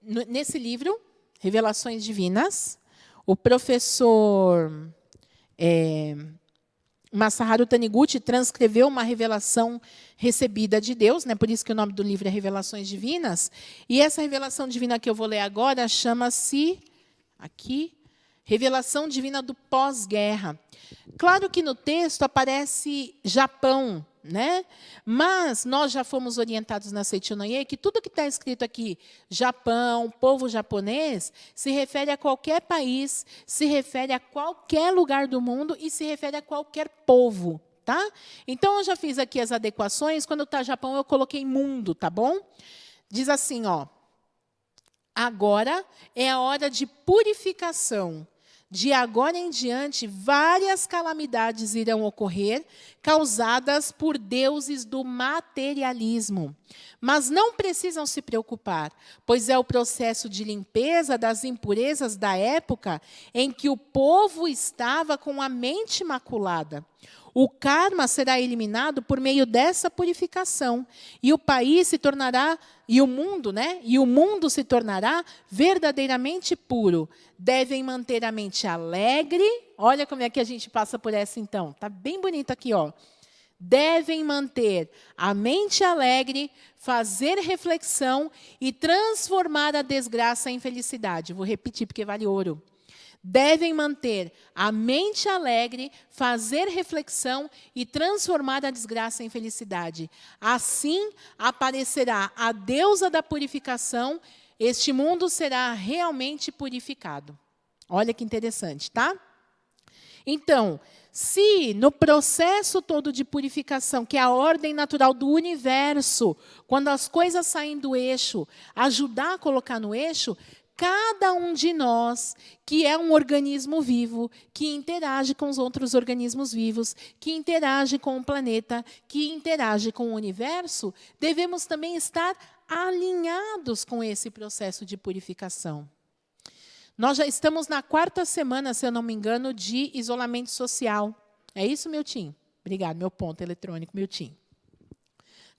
Nesse livro, Revelações Divinas, o professor Masaharu Taniguchi transcreveu uma revelação recebida de Deus, né? Por isso que o nome do livro é Revelações Divinas. E essa revelação divina que eu vou ler agora chama-se, aqui, Revelação Divina do Pós-Guerra. Claro que no texto aparece Japão, né? Mas nós já fomos orientados na Seichonoye que tudo que está escrito aqui, Japão, povo japonês, se refere a qualquer país, se refere a qualquer lugar do mundo e se refere a qualquer povo, tá? Então, eu já fiz aqui as adequações. Quando está Japão, eu coloquei mundo, tá bom? Diz assim, ó. Agora é a hora de purificação. De agora em diante, várias calamidades irão ocorrer, causadas por deuses do materialismo. Mas não precisam se preocupar, pois é o processo de limpeza das impurezas da época em que o povo estava com a mente maculada. O karma será eliminado por meio dessa purificação, e o país se tornará, e o mundo, né? E o mundo se tornará verdadeiramente puro. Devem manter a mente alegre. Olha como é que a gente passa por essa então. Tá bem bonito aqui, ó. Devem manter a mente alegre, fazer reflexão e transformar a desgraça em felicidade. Vou repetir porque vale ouro. Devem manter a mente alegre, fazer reflexão e transformar a desgraça em felicidade. Assim aparecerá a deusa da purificação, este mundo será realmente purificado. Olha que interessante, tá? Então, se no processo todo de purificação, que é a ordem natural do universo, quando as coisas saem do eixo, ajudar a colocar no eixo, cada um de nós, que é um organismo vivo, que interage com os outros organismos vivos, que interage com o planeta, que interage com o universo, devemos também estar alinhados com esse processo de purificação. Nós já estamos na 4ª semana, se eu não me engano, de isolamento social. É isso, Milton? Obrigado, meu ponto eletrônico, Milton.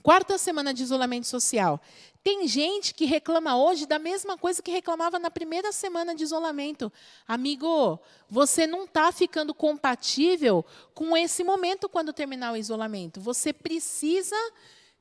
4ª semana de isolamento social. Tem gente que reclama hoje da mesma coisa que reclamava na 1ª semana de isolamento. Amigo, você não está ficando compatível com esse momento quando terminar o isolamento. Você precisa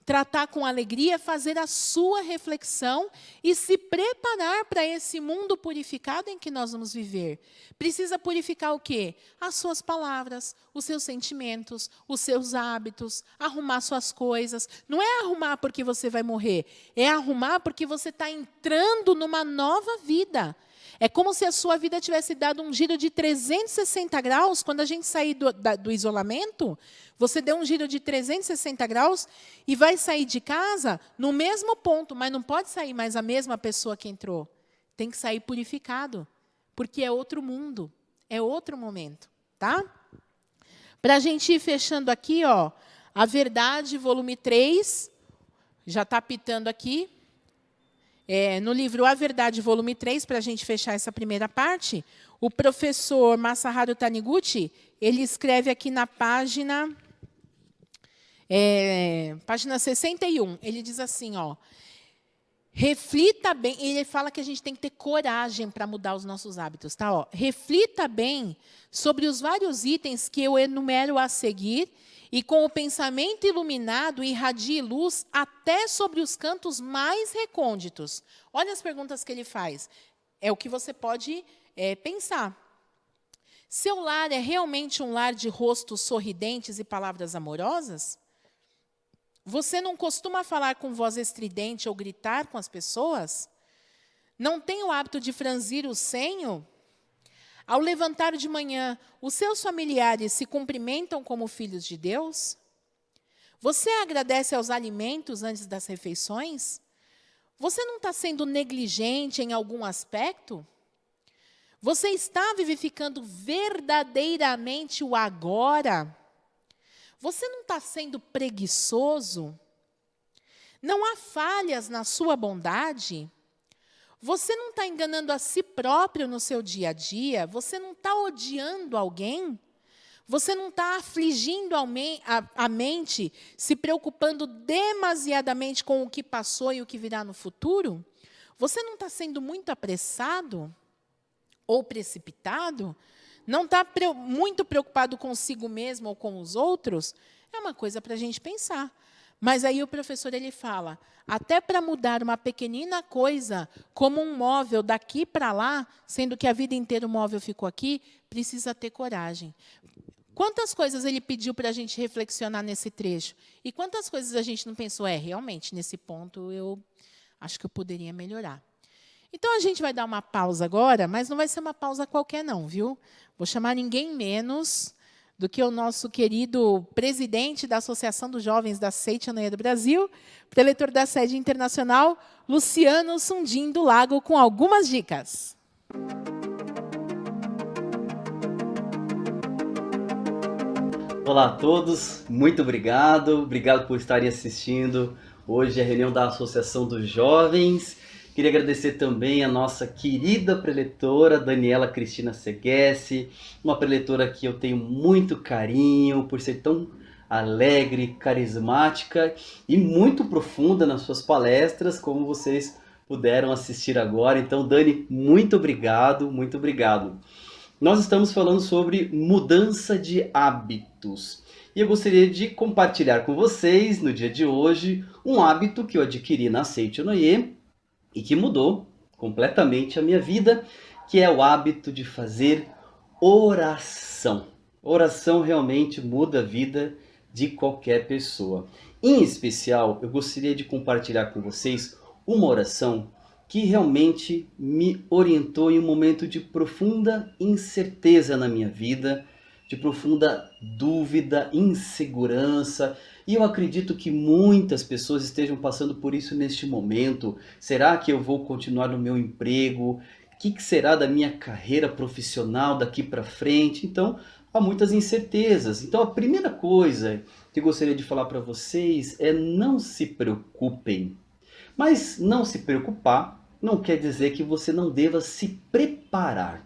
tratar com alegria, fazer a sua reflexão e se preparar para esse mundo purificado em que nós vamos viver. Precisa purificar o quê? As suas palavras, os seus sentimentos, os seus hábitos, arrumar suas coisas. Não é arrumar porque você vai morrer, é arrumar porque você está entrando numa nova vida. É como se a sua vida tivesse dado um giro de 360 graus. Quando a gente sair do isolamento, você deu um giro de 360 graus e vai sair de casa no mesmo ponto, mas não pode sair mais a mesma pessoa que entrou. Tem que sair purificado, porque é outro mundo, é outro momento. Tá? Para a gente ir fechando aqui, ó, A Verdade, volume 3, já está pitando aqui. No livro A Verdade, volume 3, para a gente fechar essa primeira parte, o professor Masaharu Taniguchi, ele escreve aqui na página 61, ele diz assim, ó, reflita bem, ele fala que a gente tem que ter coragem para mudar os nossos hábitos, tá? Ó, reflita bem sobre os vários itens que eu enumero a seguir e com o pensamento iluminado irradie luz até sobre os cantos mais recônditos. Olha as perguntas que ele faz. É o que você pode pensar. Seu lar é realmente um lar de rostos sorridentes e palavras amorosas? Você não costuma falar com voz estridente ou gritar com as pessoas? Não tem o hábito de franzir o senho? Ao levantar de manhã, os seus familiares se cumprimentam como filhos de Deus? Você agradece aos alimentos antes das refeições? Você não está sendo negligente em algum aspecto? Você está vivificando verdadeiramente o agora? Você não está sendo preguiçoso? Não há falhas na sua bondade? Você não está enganando a si próprio no seu dia a dia? Você não está odiando alguém? Você não está afligindo a mente, se preocupando demasiadamente com o que passou e o que virá no futuro? Você não está sendo muito apressado ou precipitado? Não está muito preocupado consigo mesmo ou com os outros? É uma coisa para a gente pensar. Mas aí o professor ele fala, até para mudar uma pequenina coisa, como um móvel daqui para lá, sendo que a vida inteira o móvel ficou aqui, precisa ter coragem. Quantas coisas ele pediu para a gente reflexionar nesse trecho? E quantas coisas a gente não pensou, realmente, nesse ponto eu acho que eu poderia melhorar. Então, a gente vai dar uma pausa agora, mas não vai ser uma pausa qualquer não, viu? Vou chamar ninguém menos do que o nosso querido presidente da Associação dos Jovens da Seitianoia do Brasil, preletor da sede internacional, Luciano Sundim do Lago, com algumas dicas.
Olá a todos, muito obrigado por estarem assistindo hoje a reunião da Associação dos Jovens. Queria agradecer também a nossa querida preletora, Daniela Cristina Seguesse, uma preletora que eu tenho muito carinho por ser tão alegre, carismática e muito profunda nas suas palestras, como vocês puderam assistir agora. Então, Dani, muito obrigado, muito obrigado. Nós estamos falando sobre mudança de hábitos. E eu gostaria de compartilhar com vocês, no dia de hoje, um hábito que eu adquiri na Seitianoye e que mudou completamente a minha vida, que é o hábito de fazer oração. Oração realmente muda a vida de qualquer pessoa. Em especial, eu gostaria de compartilhar com vocês uma oração que realmente me orientou em um momento de profunda incerteza na minha vida, de profunda dúvida, insegurança. E eu acredito que muitas pessoas estejam passando por isso neste momento. Será que eu vou continuar no meu emprego? O que será da minha carreira profissional daqui para frente? Então, há muitas incertezas. Então, a primeira coisa que eu gostaria de falar para vocês é não se preocupem. Mas não se preocupar não quer dizer que você não deva se preparar.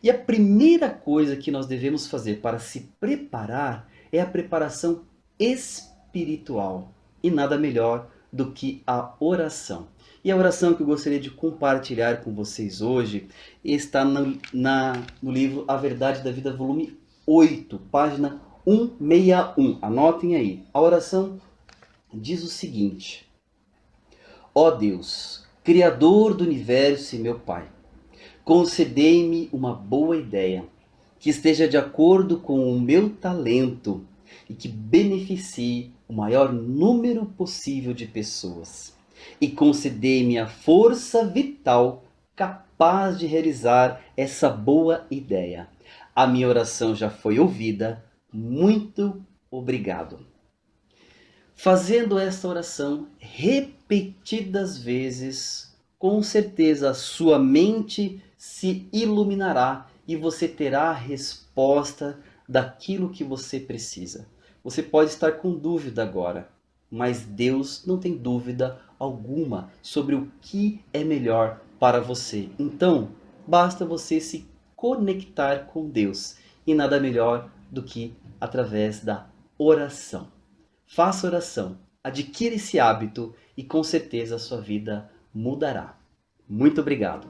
E a primeira coisa que nós devemos fazer para se preparar é a preparação espiritual. E nada melhor do que a oração. E a oração que eu gostaria de compartilhar com vocês hoje está no livro A Verdade da Vida, volume 8, página 161. Anotem aí. A oração diz o seguinte: Ó Deus, Criador do universo e meu Pai, concedei-me uma boa ideia, que esteja de acordo com o meu talento e que beneficie o maior número possível de pessoas. E concedei-me a força vital capaz de realizar essa boa ideia. A minha oração já foi ouvida. Muito obrigado. Fazendo esta oração repetidas vezes, com certeza a sua mente se iluminará e você terá a resposta daquilo que você precisa. Você pode estar com dúvida agora, mas Deus não tem dúvida alguma sobre o que é melhor para você. Então, basta você se conectar com Deus e nada melhor do que através da oração. Faça oração, adquira esse hábito e com certeza a sua vida mudará. Muito obrigado.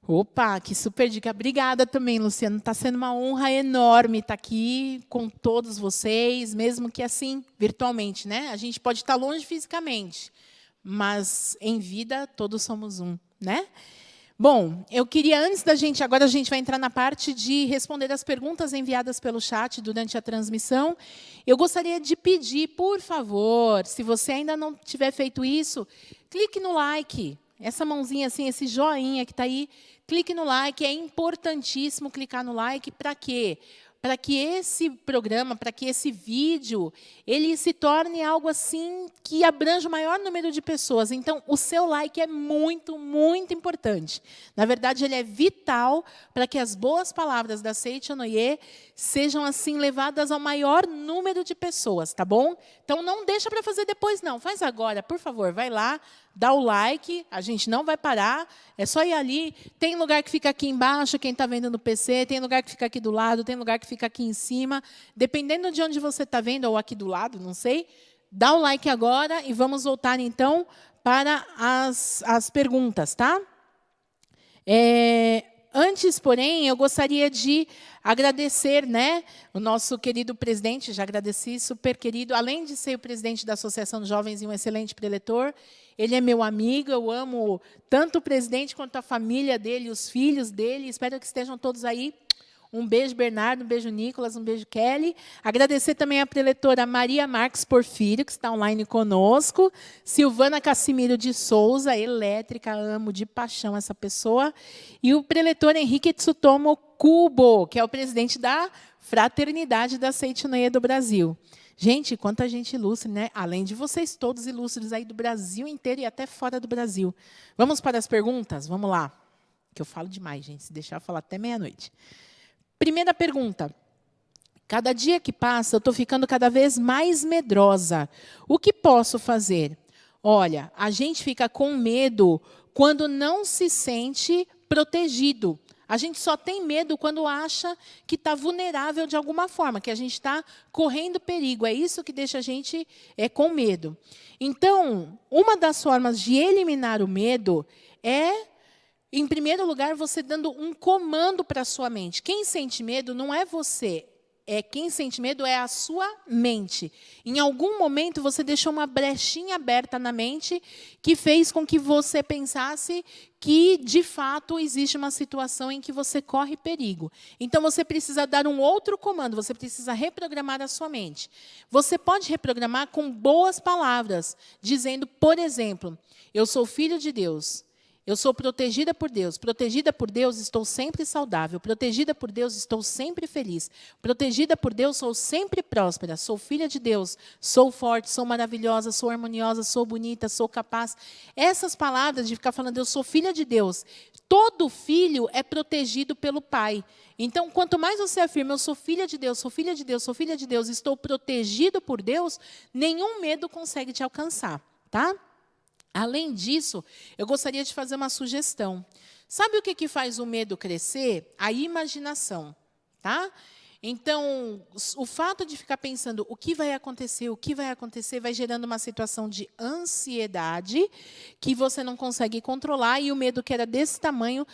Opa, que super dica. Obrigada também, Luciano. Está sendo uma honra enorme estar aqui com todos vocês, mesmo que assim, virtualmente, né? A gente pode estar longe fisicamente, mas em vida todos somos um, né? Bom, eu queria, antes da gente, agora a gente vai entrar na parte de responder as perguntas enviadas pelo chat durante a transmissão. Eu gostaria de pedir, por favor, se você ainda não tiver feito isso, clique no like, essa mãozinha assim, esse joinha que está aí, clique no like, é importantíssimo clicar no like. Para quê? Para que esse programa, para que esse vídeo, ele se torne algo assim que abranja o maior número de pessoas. Então, o seu like é muito, muito importante. Na verdade, ele é vital para que as boas palavras da Seichonoye sejam assim levadas ao maior número de pessoas, tá bom? Então, não deixa para fazer depois, não. Faz agora, por favor, vai lá, dá o like, a gente não vai parar, é só ir ali. Tem lugar que fica aqui embaixo, quem está vendo no PC, tem lugar que fica aqui do lado, tem lugar que fica aqui em cima. Dependendo de onde você está vendo, ou aqui do lado, não sei, dá o like agora e vamos voltar, então, para as perguntas, tá? Antes, porém, eu gostaria de agradecer, né, o nosso querido presidente, já agradeci, super querido, além de ser o presidente da Associação de Jovens e um excelente preletor, ele é meu amigo, eu amo tanto o presidente quanto a família dele, os filhos dele, espero que estejam todos aí. Um beijo, Bernardo, um beijo, Nicolas, um beijo, Kelly. Agradecer também a preletora Maria Marques Porfírio, que está online conosco. Silvana Cassimiro de Souza, elétrica, amo de paixão essa pessoa. E o preletor Henrique Tsutomo Kubo, que é o presidente da Fraternidade da Seichonoye do Brasil. Gente, quanta gente ilustre, né? Além de vocês todos ilustres aí do Brasil inteiro e até fora do Brasil. Vamos para as perguntas? Vamos lá. Que eu falo demais, gente. Se deixar eu falar até meia-noite. Primeira pergunta. Cada dia que passa, eu estou ficando cada vez mais medrosa. O que posso fazer? Olha, a gente fica com medo quando não se sente protegido. A gente só tem medo quando acha que está vulnerável de alguma forma, que a gente está correndo perigo. É isso que deixa a gente com medo. Então, uma das formas de eliminar o medo é, em primeiro lugar, você dando um comando para a sua mente. Quem sente medo não é você. Quem sente medo é a sua mente. Em algum momento, você deixou uma brechinha aberta na mente que fez com que você pensasse que, de fato, existe uma situação em que você corre perigo. Então, você precisa dar um outro comando, você precisa reprogramar a sua mente. Você pode reprogramar com boas palavras, dizendo, por exemplo, eu sou filho de Deus. Eu sou protegida por Deus, estou sempre saudável. Protegida por Deus, estou sempre feliz. Protegida por Deus, sou sempre próspera. Sou filha de Deus, sou forte, sou maravilhosa, sou harmoniosa, sou bonita, sou capaz. Essas palavras de ficar falando, eu sou filha de Deus. Todo filho é protegido pelo pai. Então, quanto mais você afirma, eu sou filha de Deus, sou filha de Deus, sou filha de Deus, estou protegido por Deus, nenhum medo consegue te alcançar, tá? Além disso, eu gostaria de fazer uma sugestão. Sabe o que faz o medo crescer? A imaginação, tá? Então, o fato de ficar pensando o que vai acontecer, vai gerando uma situação de ansiedade que você não consegue controlar e o medo que era desse tamanho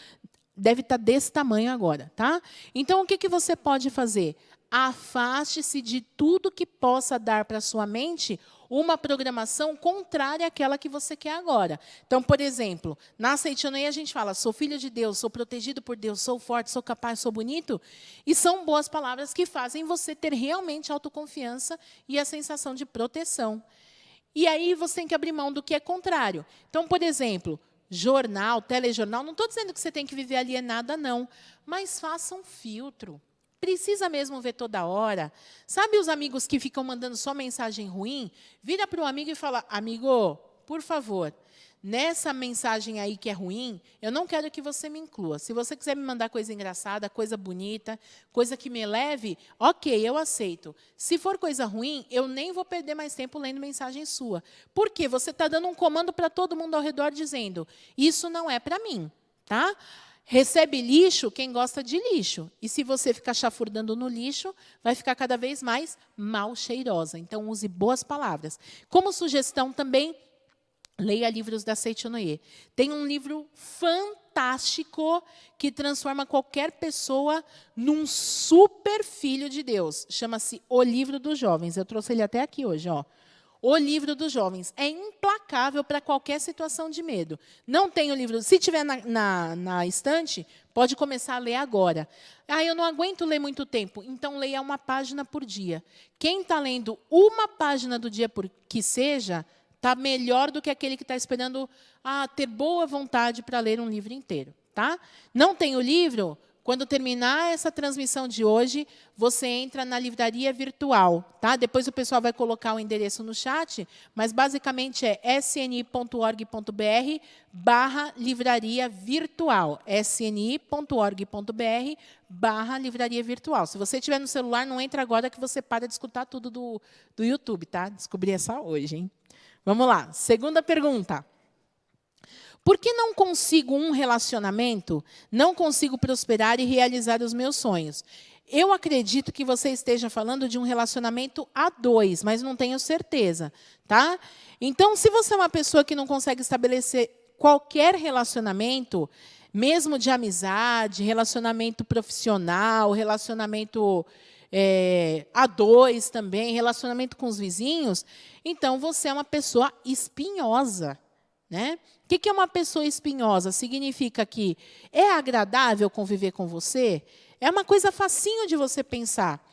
deve estar desse tamanho agora, tá? Então, o que você pode fazer? Afaste-se de tudo que possa dar para a sua mente uma programação contrária àquela que você quer agora. Então, por exemplo, na Seichonoye a gente fala, sou filho de Deus, sou protegido por Deus, sou forte, sou capaz, sou bonito, e são boas palavras que fazem você ter realmente autoconfiança e a sensação de proteção. E aí você tem que abrir mão do que é contrário. Então, por exemplo, jornal, telejornal, não estou dizendo que você tem que viver alienada, não, mas faça um filtro. Precisa mesmo ver toda hora. Sabe os amigos que ficam mandando só mensagem ruim? Vira para o amigo e fala, amigo, por favor, nessa mensagem aí que é ruim, eu não quero que você me inclua. Se você quiser me mandar coisa engraçada, coisa bonita, coisa que me eleve, ok, eu aceito. Se for coisa ruim, eu nem vou perder mais tempo lendo mensagem sua. Por quê? Você está dando um comando para todo mundo ao redor dizendo, isso não é para mim, tá? Recebe lixo quem gosta de lixo. E se você ficar chafurdando no lixo, vai ficar cada vez mais mal cheirosa. Então, use boas palavras. Como sugestão também, leia livros da Seichonoye. Tem um livro fantástico que transforma qualquer pessoa num super filho de Deus. Chama-se O Livro dos Jovens. Eu trouxe ele até aqui hoje, ó. O Livro dos Jovens. É implacável para qualquer situação de medo. Não tem o livro. Se tiver na estante, pode começar a ler agora. Ah, eu não aguento ler muito tempo. Então, leia uma página por dia. Quem está lendo uma página do dia por que seja, está melhor do que aquele que está esperando ter boa vontade para ler um livro inteiro. tá? Não tem o livro? Quando terminar essa transmissão de hoje, você entra na livraria virtual, tá? Depois o pessoal vai colocar o endereço no chat, mas basicamente é sni.org.br/livraria virtual. sni.org.br/livraria virtual. Se você tiver no celular, não entra agora que você para de escutar tudo do YouTube, tá? Descobri essa hoje, hein? Vamos lá. Segunda pergunta. Por que não consigo um relacionamento, não consigo prosperar e realizar os meus sonhos? Eu acredito que você esteja falando de um relacionamento a dois, mas não tenho certeza, tá? Então, se você é uma pessoa que não consegue estabelecer qualquer relacionamento, mesmo de amizade, relacionamento profissional, relacionamento a dois também, relacionamento com os vizinhos, então você é uma pessoa espinhosa, né? O que é uma pessoa espinhosa? Significa que é agradável conviver com você? É uma coisa facinho de você pensar.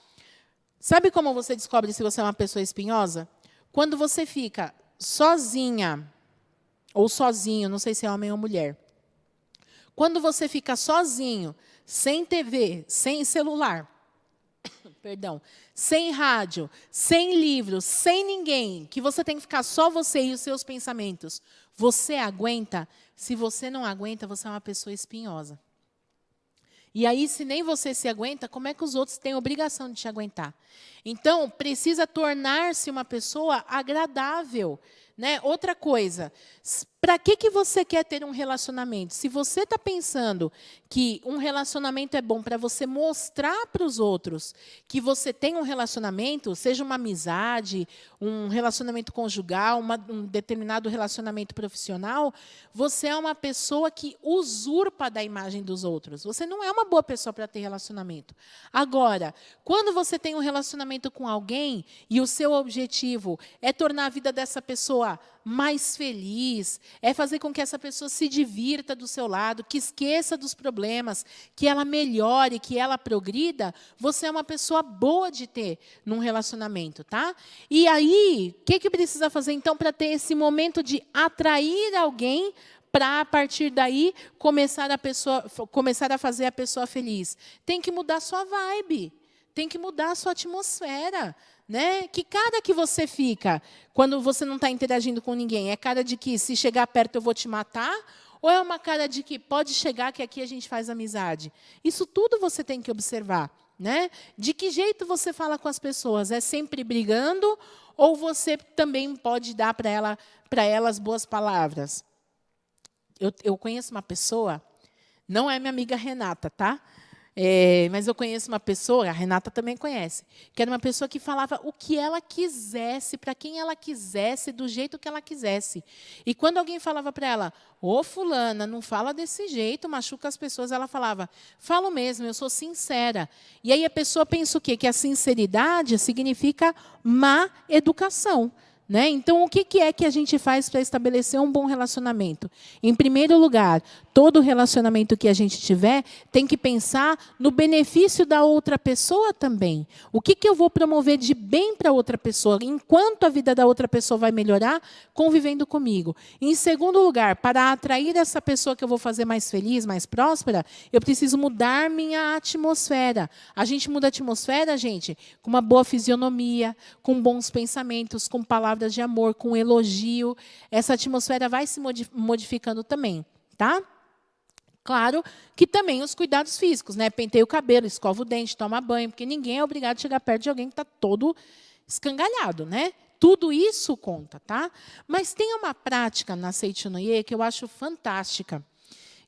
Sabe como você descobre se você é uma pessoa espinhosa? Quando você fica sozinha, ou sozinho, não sei se é homem ou mulher. Quando você fica sozinho, sem TV, sem celular, perdão, sem rádio, sem livro, sem ninguém, que você tem que ficar só você e os seus pensamentos, você aguenta? Se você não aguenta, você é uma pessoa espinhosa. E aí, se nem você se aguenta, como é que os outros têm a obrigação de te aguentar? Então, precisa tornar-se uma pessoa agradável, né? Outra coisa, para que você quer ter um relacionamento? Se você está pensando que um relacionamento é bom para você mostrar para os outros que você tem um relacionamento, seja uma amizade, um relacionamento conjugal, um determinado relacionamento profissional, você é uma pessoa que usurpa da imagem dos outros. Você não é uma boa pessoa para ter relacionamento. Agora, quando você tem um relacionamento com alguém e o seu objetivo é tornar a vida dessa pessoa mais feliz, é fazer com que essa pessoa se divirta do seu lado, que esqueça dos problemas, que ela melhore, que ela progrida, você é uma pessoa boa de ter num relacionamento, tá? E aí, o que precisa fazer, então, para ter esse momento de atrair alguém para, a partir daí, começar a fazer a pessoa feliz? Tem que mudar sua vibe, tem que mudar a sua atmosfera. Né? Que cara que você fica quando você não está interagindo com ninguém? É cara de que, se chegar perto, eu vou te matar? Ou é uma cara de que pode chegar, que aqui a gente faz amizade? Isso tudo você tem que observar. Né? De que jeito você fala com as pessoas? É sempre brigando? Ou você também pode dar para elas boas palavras? Eu conheço uma pessoa, não é minha amiga Renata, tá? Mas eu conheço uma pessoa, a Renata também conhece, que era uma pessoa que falava o que ela quisesse, para quem ela quisesse, do jeito que ela quisesse. E quando alguém falava para ela, ô fulana, não fala desse jeito, machuca as pessoas, ela falava, falo mesmo, eu sou sincera. E aí a pessoa pensa o quê? Que a sinceridade significa má educação. Né? Então, o que é que a gente faz para estabelecer um bom relacionamento? Em primeiro lugar, todo relacionamento que a gente tiver tem que pensar no benefício da outra pessoa também. O que eu vou promover de bem para a outra pessoa, enquanto a vida da outra pessoa vai melhorar, convivendo comigo. Em segundo lugar, para atrair essa pessoa que eu vou fazer mais feliz, mais próspera, eu preciso mudar minha atmosfera. A gente muda a atmosfera, gente, com uma boa fisionomia, com bons pensamentos, com palavras de amor, com elogio. Essa atmosfera vai se modificando também, tá? Claro que também os cuidados físicos, né? Penteia o cabelo, escova o dente, toma banho, porque ninguém é obrigado a chegar perto de alguém que está todo escangalhado, né? Tudo isso conta, tá? Mas tem uma prática na Seitinoye que eu acho fantástica,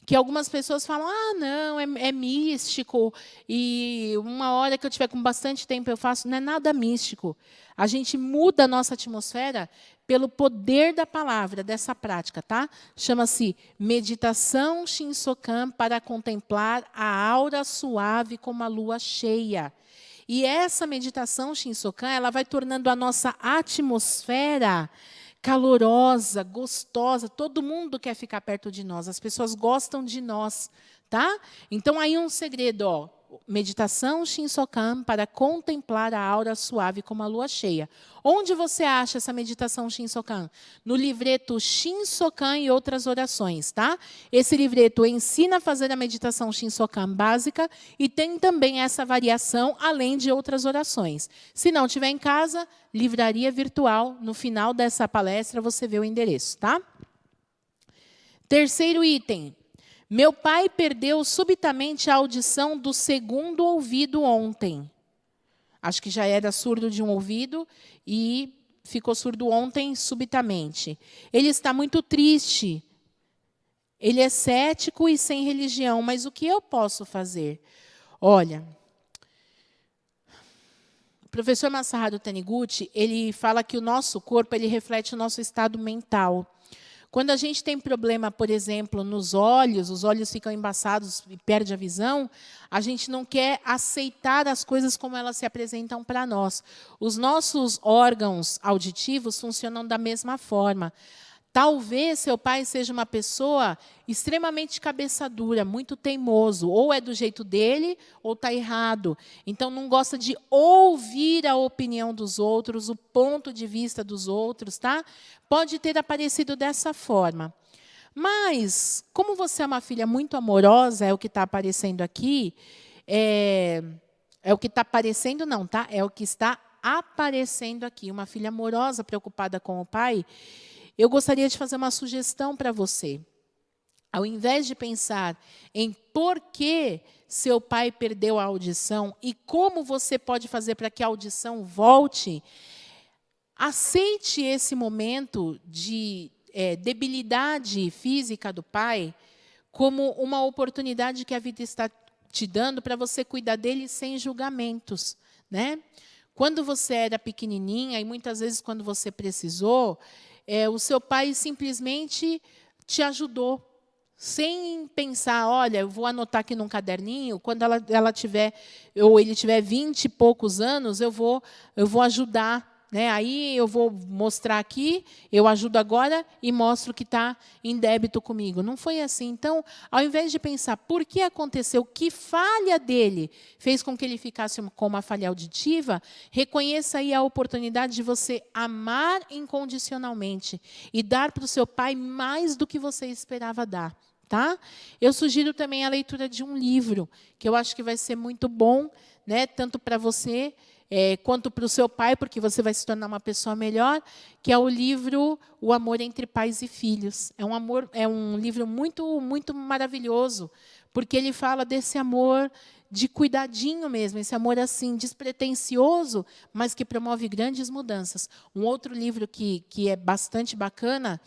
que algumas pessoas falam, não, é místico, e uma hora que eu tiver com bastante tempo eu faço, não é nada místico. A gente muda a nossa atmosfera pelo poder da palavra, dessa prática, tá? Chama-se meditação Shinsokan para contemplar a aura suave como a lua cheia. E essa meditação Shinsokan, ela vai tornando a nossa atmosfera calorosa, gostosa, todo mundo quer ficar perto de nós, as pessoas gostam de nós, tá? Então, aí um segredo, meditação Shinsokan para contemplar a aura suave como a lua cheia. Onde você acha essa meditação Shinsokan? No livreto Shinsokan e outras orações, tá? Esse livreto ensina a fazer a meditação Shinsokan básica e tem também essa variação, além de outras orações. Se não tiver em casa, livraria virtual. No final dessa palestra, você vê o endereço, tá? Terceiro item. Meu pai perdeu subitamente a audição do segundo ouvido ontem. Acho que já era surdo de um ouvido e ficou surdo ontem subitamente. Ele está muito triste. Ele é cético e sem religião, mas o que eu posso fazer? Olha, o professor Masaharu Taniguchi, ele fala que o nosso corpo ele reflete o nosso estado mental. Quando a gente tem problema, por exemplo, nos olhos, os olhos ficam embaçados e perde a visão, a gente não quer aceitar as coisas como elas se apresentam para nós. Os nossos órgãos auditivos funcionam da mesma forma. Talvez seu pai seja uma pessoa extremamente cabeça dura, muito teimoso. Ou é do jeito dele, ou está errado. Então, não gosta de ouvir a opinião dos outros, o ponto de vista dos outros, tá? Pode ter aparecido dessa forma. Mas, como você é uma filha muito amorosa, é o que está aparecendo aqui, é o que está aparecendo, não, tá? É o que está aparecendo aqui. Uma filha amorosa, preocupada com o pai. Eu gostaria de fazer uma sugestão para você. Ao invés de pensar em por que seu pai perdeu a audição e como você pode fazer para que a audição volte, aceite esse momento de debilidade física do pai como uma oportunidade que a vida está te dando para você cuidar dele sem julgamentos, né? Quando você era pequenininha e muitas vezes quando você precisou, o seu pai simplesmente te ajudou, sem pensar, olha, eu vou anotar aqui num caderninho, quando ela tiver, ou ele tiver 20 e poucos anos, eu vou ajudar. Né? Aí eu vou mostrar aqui, eu ajudo agora e mostro que está em débito comigo. Não foi assim. Então, ao invés de pensar por que aconteceu, que falha dele fez com que ele ficasse com uma falha auditiva, reconheça aí a oportunidade de você amar incondicionalmente e dar para o seu pai mais do que você esperava dar. Tá? Eu sugiro também a leitura de um livro, que eu acho que vai ser muito bom, né? Tanto para você quanto para o seu pai, porque você vai se tornar uma pessoa melhor, que é o livro O Amor entre Pais e Filhos. É um livro muito, muito maravilhoso, porque ele fala desse amor de cuidadinho mesmo, esse amor assim despretensioso, mas que promove grandes mudanças. Um outro livro que é bastante bacana,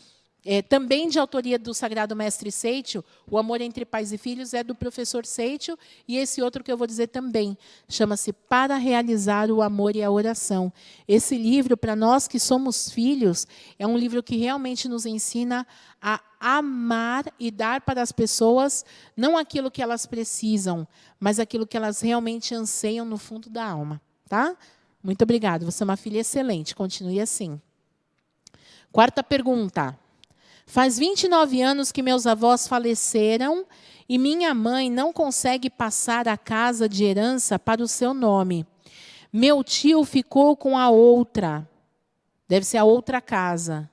também de autoria do Sagrado Mestre Seicho, O Amor entre Pais e Filhos, é do professor Seicho, e esse outro que eu vou dizer também, chama-se Para Realizar o Amor e a Oração. Esse livro, para nós que somos filhos, é um livro que realmente nos ensina a amar e dar para as pessoas, não aquilo que elas precisam, mas aquilo que elas realmente anseiam no fundo da alma. Tá? Muito obrigada, você é uma filha excelente, continue assim. Quarta pergunta. Faz 29 anos que meus avós faleceram e minha mãe não consegue passar a casa de herança para o seu nome. Meu tio ficou com a outra. Deve ser a outra casa.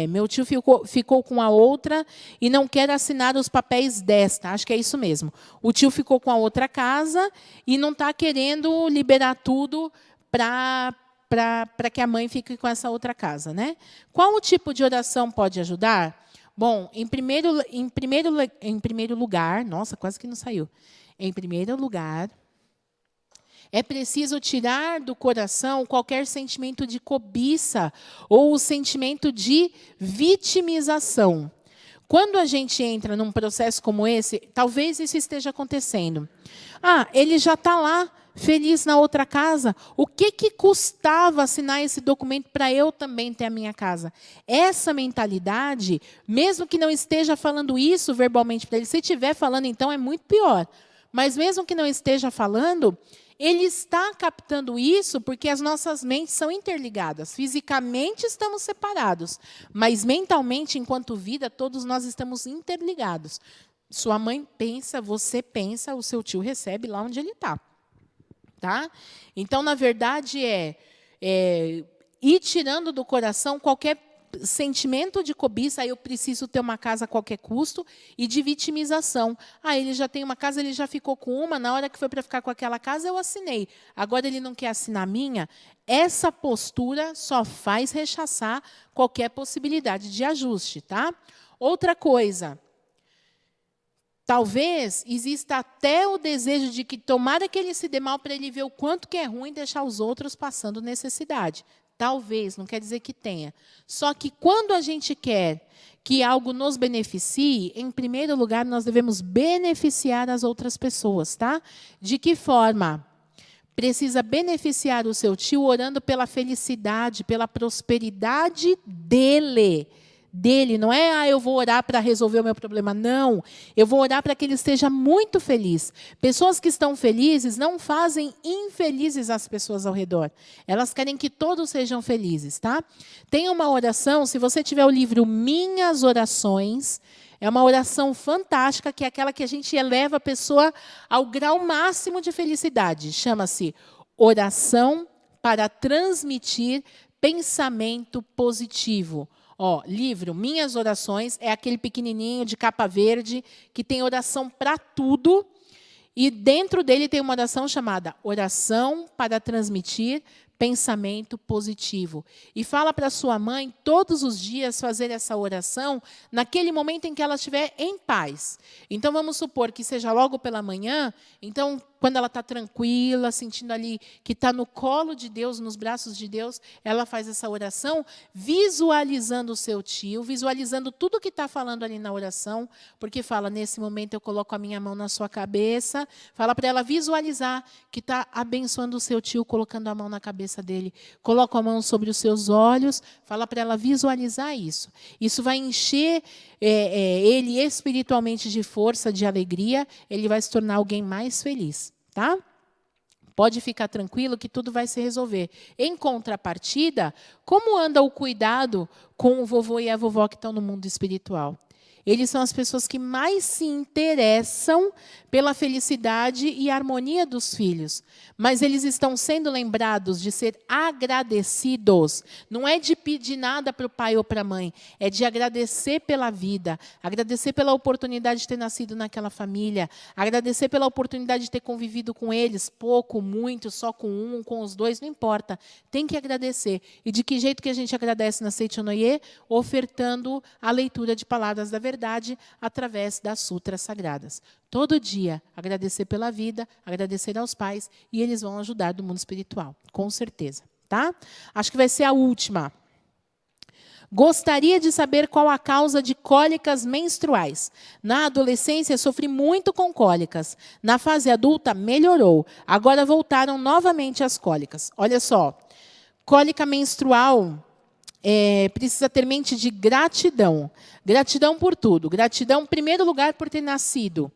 Meu tio ficou com a outra e não quer assinar os papéis desta. Acho que é isso mesmo. O tio ficou com a outra casa e não está querendo liberar tudo para que a mãe fique com essa outra casa, né? Qual o tipo de oração pode ajudar? Bom, em primeiro lugar, nossa, quase que não saiu. Em primeiro lugar, é preciso tirar do coração qualquer sentimento de cobiça ou o sentimento de vitimização. Quando a gente entra num processo como esse, talvez isso esteja acontecendo. Ele já está lá, feliz na outra casa. O que custava assinar esse documento para eu também ter a minha casa? Essa mentalidade, mesmo que não esteja falando isso verbalmente para ele, se estiver falando, então é muito pior. Mas mesmo que não esteja falando, ele está captando isso porque as nossas mentes são interligadas. Fisicamente estamos separados, mas mentalmente, enquanto vida, todos nós estamos interligados. Sua mãe pensa, você pensa, o seu tio recebe lá onde ele está. Tá? Então, na verdade, ir tirando do coração qualquer sentimento de cobiça, eu preciso ter uma casa a qualquer custo, e de vitimização. Ele já tem uma casa, ele já ficou com uma, na hora que foi para ficar com aquela casa, eu assinei. Agora ele não quer assinar a minha. Essa postura só faz rechaçar qualquer possibilidade de ajuste. Tá? Outra coisa, talvez exista até o desejo de que tomara que ele se dê mal para ele ver o quanto que é ruim deixar os outros passando necessidade. Talvez, não quer dizer que tenha. Só que quando a gente quer que algo nos beneficie, em primeiro lugar, nós devemos beneficiar as outras pessoas. Tá? De que forma? Precisa beneficiar o seu tio orando pela felicidade, pela prosperidade dele. Não é, eu vou orar para resolver o meu problema. Não, eu vou orar para que ele esteja muito feliz. Pessoas que estão felizes não fazem infelizes as pessoas ao redor. Elas querem que todos sejam felizes. Tá? Tem uma oração, se você tiver o livro Minhas Orações, é uma oração fantástica, que é aquela que a gente eleva a pessoa ao grau máximo de felicidade. Chama-se Oração para Transmitir Pensamento Positivo. Livro Minhas Orações, é aquele pequenininho de capa verde, que tem oração para tudo, e dentro dele tem uma oração chamada Oração para Transmitir Pensamento Positivo. E fala para sua mãe, todos os dias, fazer essa oração, naquele momento em que ela estiver em paz. Então, vamos supor que seja logo pela manhã, então, quando ela está tranquila, sentindo ali que está no colo de Deus, nos braços de Deus, ela faz essa oração, visualizando o seu tio, visualizando tudo que está falando ali na oração, porque fala, nesse momento eu coloco a minha mão na sua cabeça, fala para ela visualizar que está abençoando o seu tio, colocando a mão na cabeça dele, coloca a mão sobre os seus olhos, fala para ela visualizar isso. Isso vai encher ele espiritualmente de força, de alegria, ele vai se tornar alguém mais feliz. Tá? Pode ficar tranquilo que tudo vai se resolver. Em contrapartida, como anda o cuidado com o vovô e a vovó que estão no mundo espiritual? Eles são as pessoas que mais se interessam pela felicidade e harmonia dos filhos. Mas eles estão sendo lembrados de ser agradecidos. Não é de pedir nada para o pai ou para a mãe. É de agradecer pela vida. Agradecer pela oportunidade de ter nascido naquela família. Agradecer pela oportunidade de ter convivido com eles. Pouco, muito, só com um, com os dois, não importa. Tem que agradecer. E de que jeito que a gente agradece na Seichonoye? Ofertando a leitura de palavras da verdade através das sutras sagradas. Todo dia, agradecer pela vida, agradecer aos pais, e eles vão ajudar do mundo espiritual, com certeza. Tá? Acho que vai ser a última. Gostaria de saber qual a causa de cólicas menstruais. Na adolescência, sofri muito com cólicas. Na fase adulta, melhorou. Agora voltaram novamente as cólicas. Olha só, cólica menstrual... precisa ter mente de gratidão. Gratidão por tudo. Gratidão, em primeiro lugar, por ter nascido.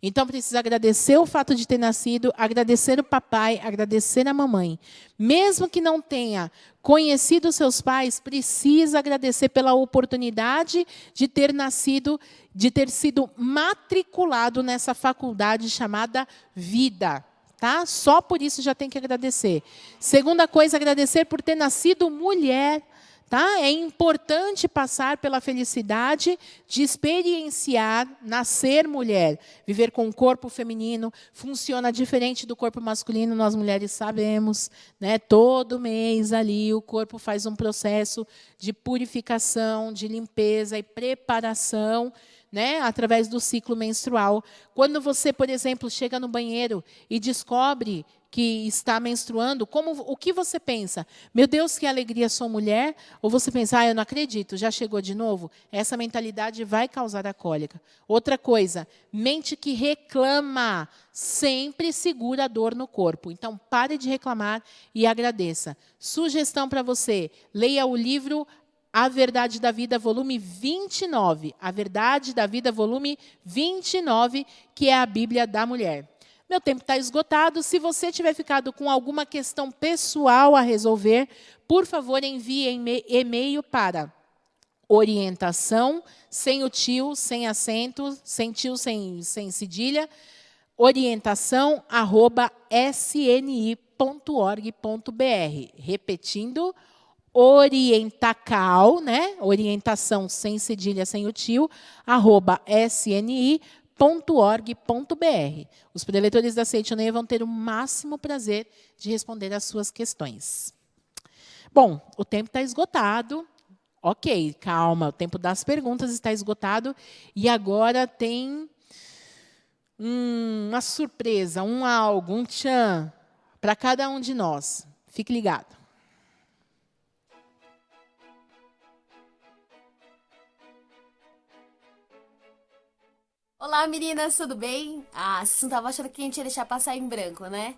Então, precisa agradecer o fato de ter nascido, agradecer o papai, agradecer a mamãe. Mesmo que não tenha conhecido seus pais, precisa agradecer pela oportunidade de ter nascido, de ter sido matriculado nessa faculdade chamada vida. Tá? Só por isso já tem que agradecer. Segunda coisa, agradecer por ter nascido mulher. Tá? É importante passar pela felicidade de experienciar nascer mulher. Viver com um corpo feminino funciona diferente do corpo masculino, nós mulheres sabemos. Né? Todo mês ali o corpo faz um processo de purificação, de limpeza e preparação, né, através do ciclo menstrual. Quando você, por exemplo, chega no banheiro e descobre que está menstruando, o que você pensa? Meu Deus, que alegria, sou mulher? Ou você pensa, eu não acredito, já chegou de novo? Essa mentalidade vai causar a cólica. Outra coisa, mente que reclama sempre segura a dor no corpo. Então, pare de reclamar e agradeça. Sugestão para você, leia o livro A Verdade da Vida, volume 29. A Verdade da Vida, volume 29, que é a Bíblia da Mulher. Meu tempo está esgotado. Se você tiver ficado com alguma questão pessoal a resolver, por favor, envie e-mail para orientação, sem o tio, sem acento, sem tio, sem cedilha, orientação@sni.org.br. Repetindo, orientacal, né? Orientação sem cedilha, sem o tio, @sni.org.br. Os preletores da Seitoneia vão ter o máximo prazer de responder às suas questões. Bom, o tempo está esgotado. Ok, calma, o tempo das perguntas está esgotado. E agora tem uma surpresa, algo, um tchan, para cada um de nós. Fique ligado.
Olá, meninas, tudo bem? Vocês não estavam achando que a gente ia deixar passar em branco, né?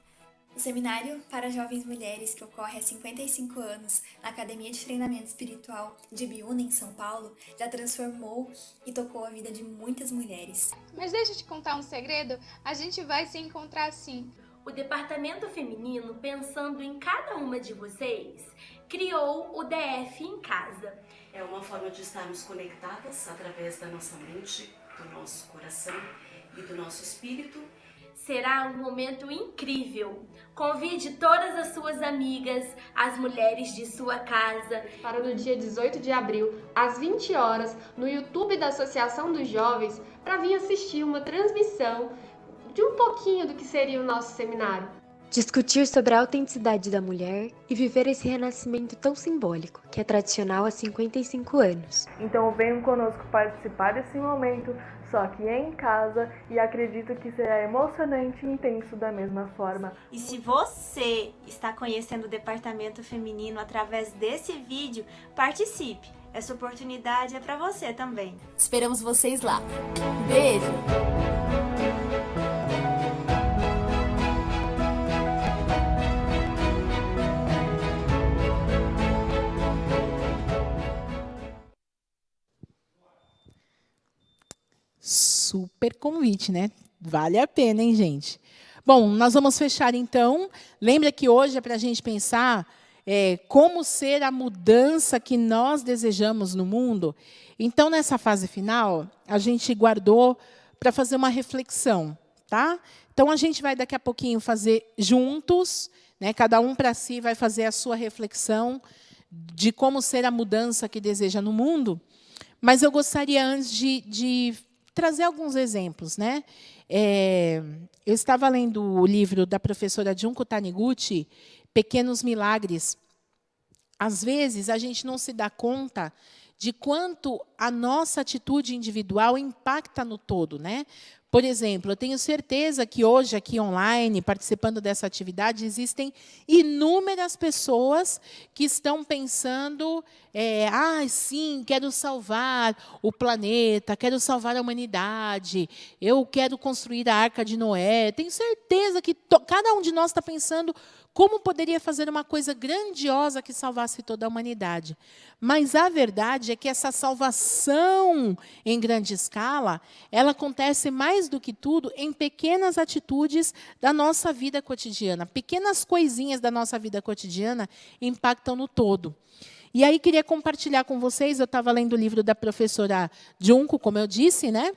O Seminário para Jovens Mulheres, que ocorre há 55 anos na Academia de Treinamento Espiritual de Ibiúna, em São Paulo, já transformou e tocou a vida de muitas mulheres.
Mas deixa eu te contar um segredo, a gente vai se encontrar sim.
O Departamento Feminino, pensando em cada uma de vocês, criou o DF em Casa.
É uma forma de estarmos conectadas através da nossa mente, do nosso coração e do nosso espírito.
Será um momento incrível. Convide todas as suas amigas, as mulheres de sua casa,
Para no dia 18 de abril, às 20 horas, no YouTube da Associação dos Jovens, para vir assistir uma transmissão de um pouquinho do que seria o nosso seminário.
Discutir sobre a autenticidade da mulher e viver esse renascimento tão simbólico, que é tradicional há 55 anos.
Então venham conosco participar desse momento, só que em casa, e acredito que será emocionante e intenso da mesma forma.
E se você está conhecendo o Departamento Feminino através desse vídeo, participe! Essa oportunidade é para você também.
Esperamos vocês lá. Beijo!
Super convite, né? Vale a pena, hein, gente? Bom, nós vamos fechar, então. Lembra que hoje é para a gente pensar como ser a mudança que nós desejamos no mundo? Então, nessa fase final, a gente guardou para fazer uma reflexão, tá? Então, a gente vai, daqui a pouquinho, fazer juntos, né? Cada um para si vai fazer a sua reflexão de como ser a mudança que deseja no mundo. Mas eu gostaria, antes de trazer alguns exemplos, né? Eu estava lendo o livro da professora Junko Taniguchi, Pequenos Milagres. Às vezes, a gente não se dá conta de quanto a nossa atitude individual impacta no todo, né? Por exemplo, eu tenho certeza que hoje, aqui online, participando dessa atividade, existem inúmeras pessoas que estão pensando, sim, quero salvar o planeta, quero salvar a humanidade, eu quero construir a Arca de Noé. Tenho certeza que cada um de nós está pensando como poderia fazer uma coisa grandiosa que salvasse toda a humanidade. Mas a verdade é que essa salvação em grande escala, ela acontece mais do que tudo em pequenas atitudes da nossa vida cotidiana. Pequenas coisinhas da nossa vida cotidiana impactam no todo. E aí queria compartilhar com vocês, eu estava lendo o livro da professora Junko, como eu disse, né?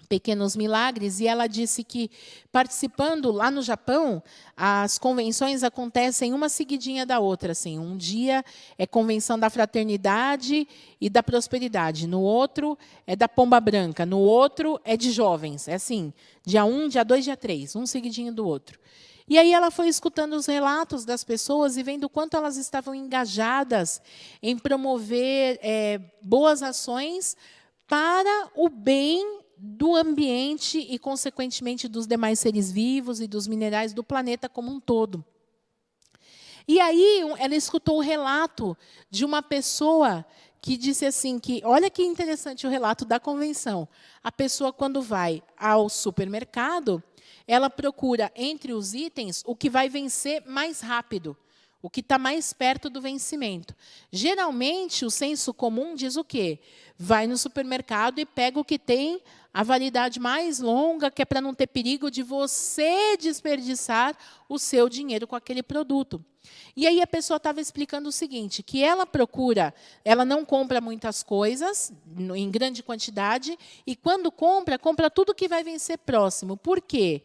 Pequenos Milagres, e ela disse que, participando lá no Japão, as convenções acontecem uma seguidinha da outra. Assim. Um dia é convenção da fraternidade e da prosperidade, no outro é da pomba branca, no outro é de jovens. É assim, dia 1, dia 2, dia 3, um seguidinho do outro. E aí ela foi escutando os relatos das pessoas e vendo o quanto elas estavam engajadas em promover boas ações para o bem do ambiente e, consequentemente, dos demais seres vivos e dos minerais do planeta como um todo. E aí ela escutou o relato de uma pessoa que disse assim, que olha que interessante o relato da convenção. A pessoa, quando vai ao supermercado, ela procura, entre os itens, o que vai vencer mais rápido. O que está mais perto do vencimento. Geralmente, o senso comum diz o quê? Vai no supermercado e pega o que tem a validade mais longa, que é para não ter perigo de você desperdiçar o seu dinheiro com aquele produto. E aí a pessoa estava explicando o seguinte, que ela não compra muitas coisas, em grande quantidade, e quando compra tudo que vai vencer próximo. Por quê?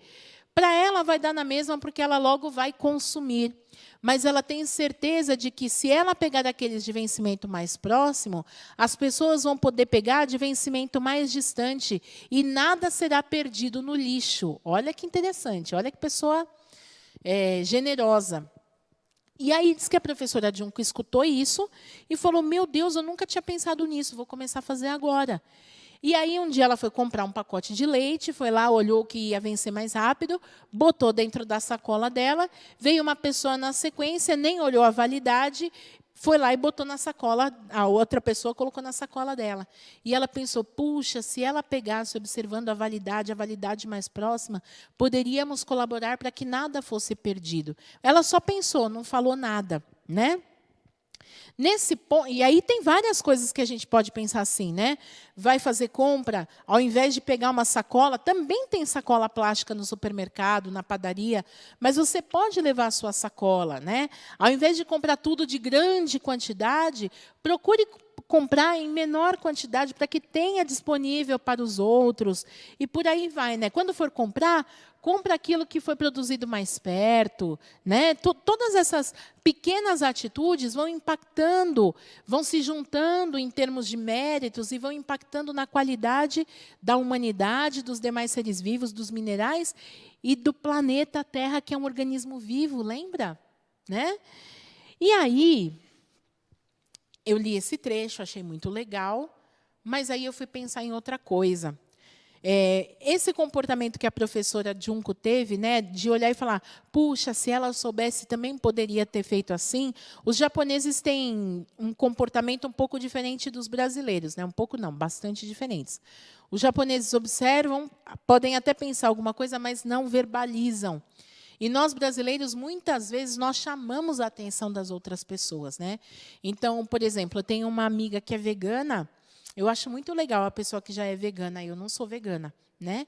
Para ela vai dar na mesma, porque ela logo vai consumir. Mas ela tem certeza de que, se ela pegar daqueles de vencimento mais próximo, as pessoas vão poder pegar de vencimento mais distante e nada será perdido no lixo. Olha que interessante, olha que pessoa generosa. E aí diz que a professora Junco escutou isso e falou, meu Deus, eu nunca tinha pensado nisso, vou começar a fazer agora. E aí, um dia, ela foi comprar um pacote de leite, foi lá, olhou que ia vencer mais rápido, botou dentro da sacola dela, veio uma pessoa na sequência, nem olhou a validade, foi lá e botou na sacola, a outra pessoa colocou na sacola dela. E ela pensou, puxa, se ela pegasse observando a validade mais próxima, poderíamos colaborar para que nada fosse perdido. Ela só pensou, não falou nada, né? Nesse ponto, e aí tem várias coisas que a gente pode pensar assim, né? Vai fazer compra, ao invés de pegar uma sacola, também tem sacola plástica no supermercado, na padaria, mas você pode levar a sua sacola, né? Ao invés de comprar tudo de grande quantidade, procure comprar em menor quantidade para que tenha disponível para os outros, e por aí vai, né? Quando for compra aquilo que foi produzido mais perto, né? Todas essas pequenas atitudes vão impactando, vão se juntando em termos de méritos e vão impactando na qualidade da humanidade, dos demais seres vivos, dos minerais e do planeta Terra, que é um organismo vivo, lembra? Né? E aí, eu li esse trecho, achei muito legal, mas aí eu fui pensar em outra coisa. Esse comportamento que a professora Junco teve, né, de olhar e falar, puxa, se ela soubesse, também poderia ter feito assim. Os japoneses têm um comportamento um pouco diferente dos brasileiros, né? Um pouco não, bastante diferentes. Os japoneses observam, podem até pensar alguma coisa, mas não verbalizam. E nós, brasileiros, muitas vezes, nós chamamos a atenção das outras pessoas, né? Então, por exemplo, eu tenho uma amiga que é vegana. Eu acho muito legal a pessoa que já é vegana. Eu não sou vegana, né?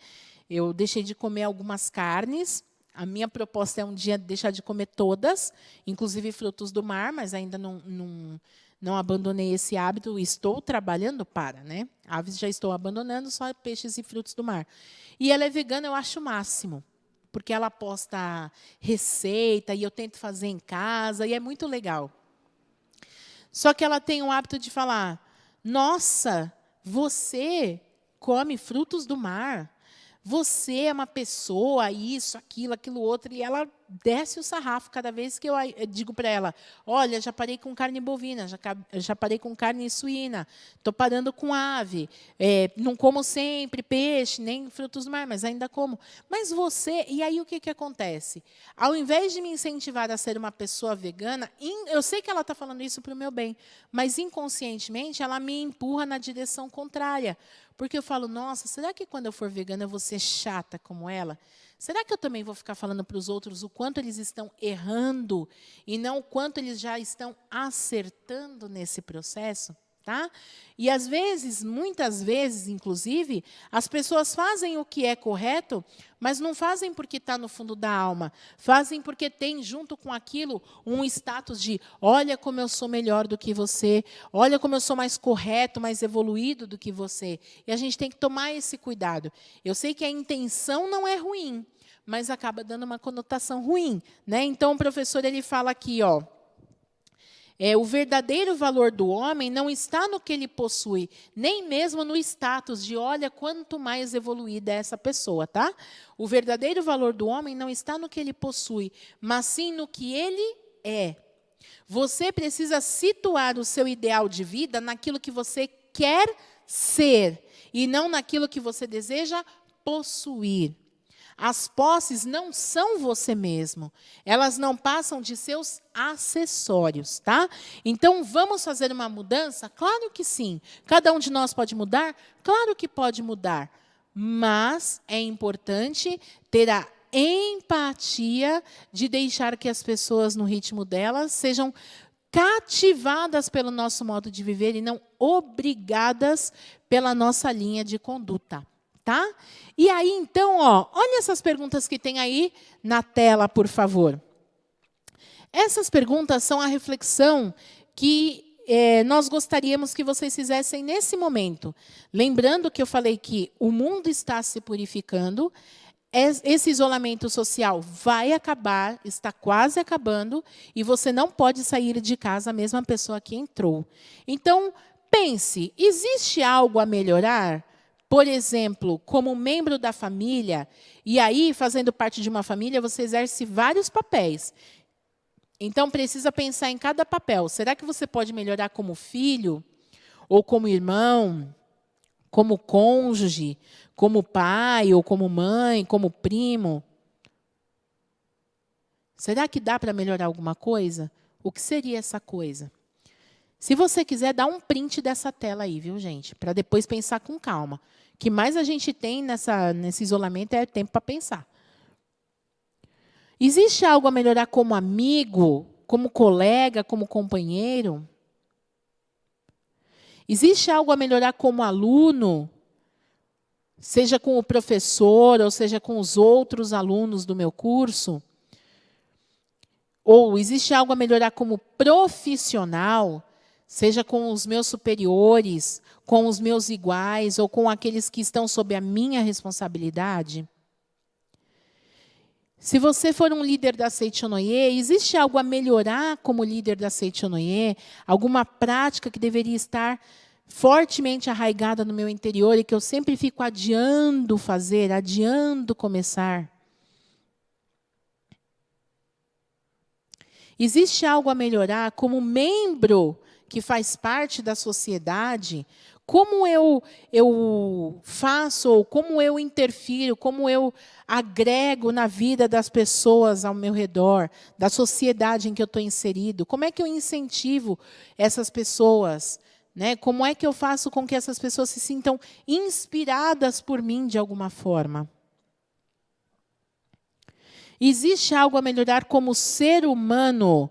Eu deixei de comer algumas carnes. A minha proposta é um dia deixar de comer todas, inclusive frutos do mar, mas ainda não abandonei esse hábito. Estou trabalhando para, né? Aves já estou abandonando, só peixes e frutos do mar. E ela é vegana, eu acho o máximo, porque ela posta receita e eu tento fazer em casa, e é muito legal. Só que ela tem o hábito de falar, nossa, você come frutos do mar, você é uma pessoa, isso, aquilo outro, e ela desce o sarrafo cada vez que eu digo para ela, olha, já parei com carne bovina, já parei com carne suína, estou parando com ave, não como sempre peixe, nem frutos do mar, mas ainda como. Mas você, e aí o que acontece? Ao invés de me incentivar a ser uma pessoa vegana, eu sei que ela está falando isso para o meu bem, mas inconscientemente ela me empurra na direção contrária, porque eu falo, nossa, será que quando eu for vegana eu vou ser chata como ela? Será que eu também vou ficar falando para os outros o quanto eles estão errando e não o quanto eles já estão acertando nesse processo? Tá? E, às vezes, muitas vezes, inclusive, as pessoas fazem o que é correto, mas não fazem porque está no fundo da alma. Fazem porque tem, junto com aquilo, um status de olha como eu sou melhor do que você, olha como eu sou mais correto, mais evoluído do que você. E a gente tem que tomar esse cuidado. Eu sei que a intenção não é ruim, mas acaba dando uma conotação ruim, né? Então, o professor ele fala aqui, ó, o verdadeiro valor do homem não está no que ele possui, nem mesmo no status de, olha, quanto mais evoluída é essa pessoa, tá? O verdadeiro valor do homem não está no que ele possui, mas sim no que ele é. Você precisa situar o seu ideal de vida naquilo que você quer ser, e não naquilo que você deseja possuir. As posses não são você mesmo. Elas não passam de seus acessórios, tá? Então, vamos fazer uma mudança? Claro que sim. Cada um de nós pode mudar? Claro que pode mudar. Mas é importante ter a empatia de deixar que as pessoas, no ritmo delas, sejam cativadas pelo nosso modo de viver e não obrigadas pela nossa linha de conduta, tá? E aí, então, ó, olha essas perguntas que tem aí na tela, por favor. Essas perguntas são a reflexão que nós gostaríamos que vocês fizessem nesse momento. Lembrando que eu falei que o mundo está se purificando, esse isolamento social vai acabar, está quase acabando, e você não pode sair de casa a mesma pessoa que entrou. Então, pense, existe algo a melhorar? Por exemplo, como membro da família, e aí, fazendo parte de uma família, você exerce vários papéis. Então, precisa pensar em cada papel. Será que você pode melhorar como filho, ou como irmão, como cônjuge, como pai, ou como mãe, como primo? Será que dá para melhorar alguma coisa? O que seria essa coisa? Se você quiser, dá um print dessa tela aí, viu, gente? Para depois pensar com calma. O que mais a gente tem nesse isolamento é tempo para pensar. Existe algo a melhorar como amigo, como colega, como companheiro? Existe algo a melhorar como aluno, seja com o professor, ou seja com os outros alunos do meu curso? Ou existe algo a melhorar como profissional, seja com os meus superiores, com os meus iguais, ou com aqueles que estão sob a minha responsabilidade? Se você for um líder da Seichonoye, existe algo a melhorar como líder da Seichonoye? Alguma prática que deveria estar fortemente arraigada no meu interior e que eu sempre fico adiando fazer, adiando começar? Existe algo a melhorar como membro que faz parte da sociedade? Como eu faço, ou como eu interfiro, como eu agrego na vida das pessoas ao meu redor, da sociedade em que eu estou inserido? Como é que eu incentivo essas pessoas? Né? Como é que eu faço com que essas pessoas se sintam inspiradas por mim de alguma forma? Existe algo a melhorar como ser humano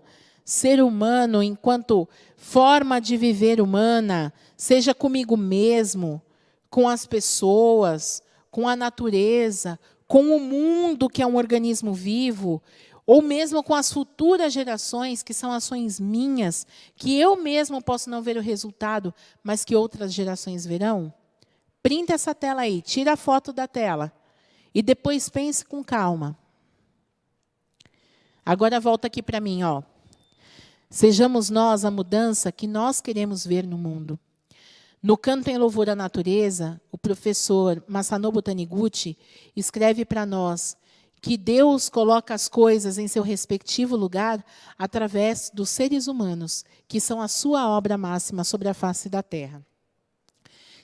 enquanto forma de viver humana, seja comigo mesmo, com as pessoas, com a natureza, com o mundo, que é um organismo vivo, ou mesmo com as futuras gerações, que são ações minhas, que eu mesmo posso não ver o resultado, mas que outras gerações verão? Printa essa tela aí, tira a foto da tela, e depois pense com calma. Agora volta aqui para mim, ó. Sejamos nós a mudança que nós queremos ver no mundo. No Canto em Louvor à Natureza, o professor Masanobu Taniguchi escreve para nós que Deus coloca as coisas em seu respectivo lugar através dos seres humanos, que são a sua obra máxima sobre a face da Terra.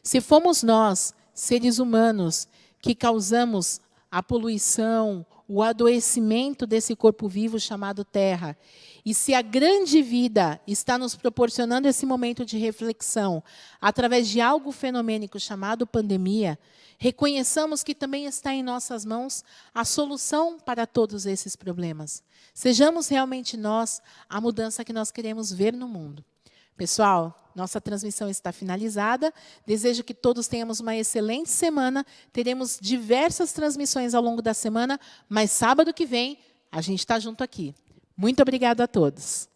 Se fomos nós, seres humanos, que causamos a poluição, o adoecimento desse corpo vivo chamado Terra, e se a grande vida está nos proporcionando esse momento de reflexão através de algo fenomênico chamado pandemia, reconheçamos que também está em nossas mãos a solução para todos esses problemas. Sejamos realmente nós a mudança que nós queremos ver no mundo. Pessoal, nossa transmissão está finalizada. Desejo que todos tenhamos uma excelente semana. Teremos diversas transmissões ao longo da semana, mas sábado que vem a gente está junto aqui. Muito obrigada a todos.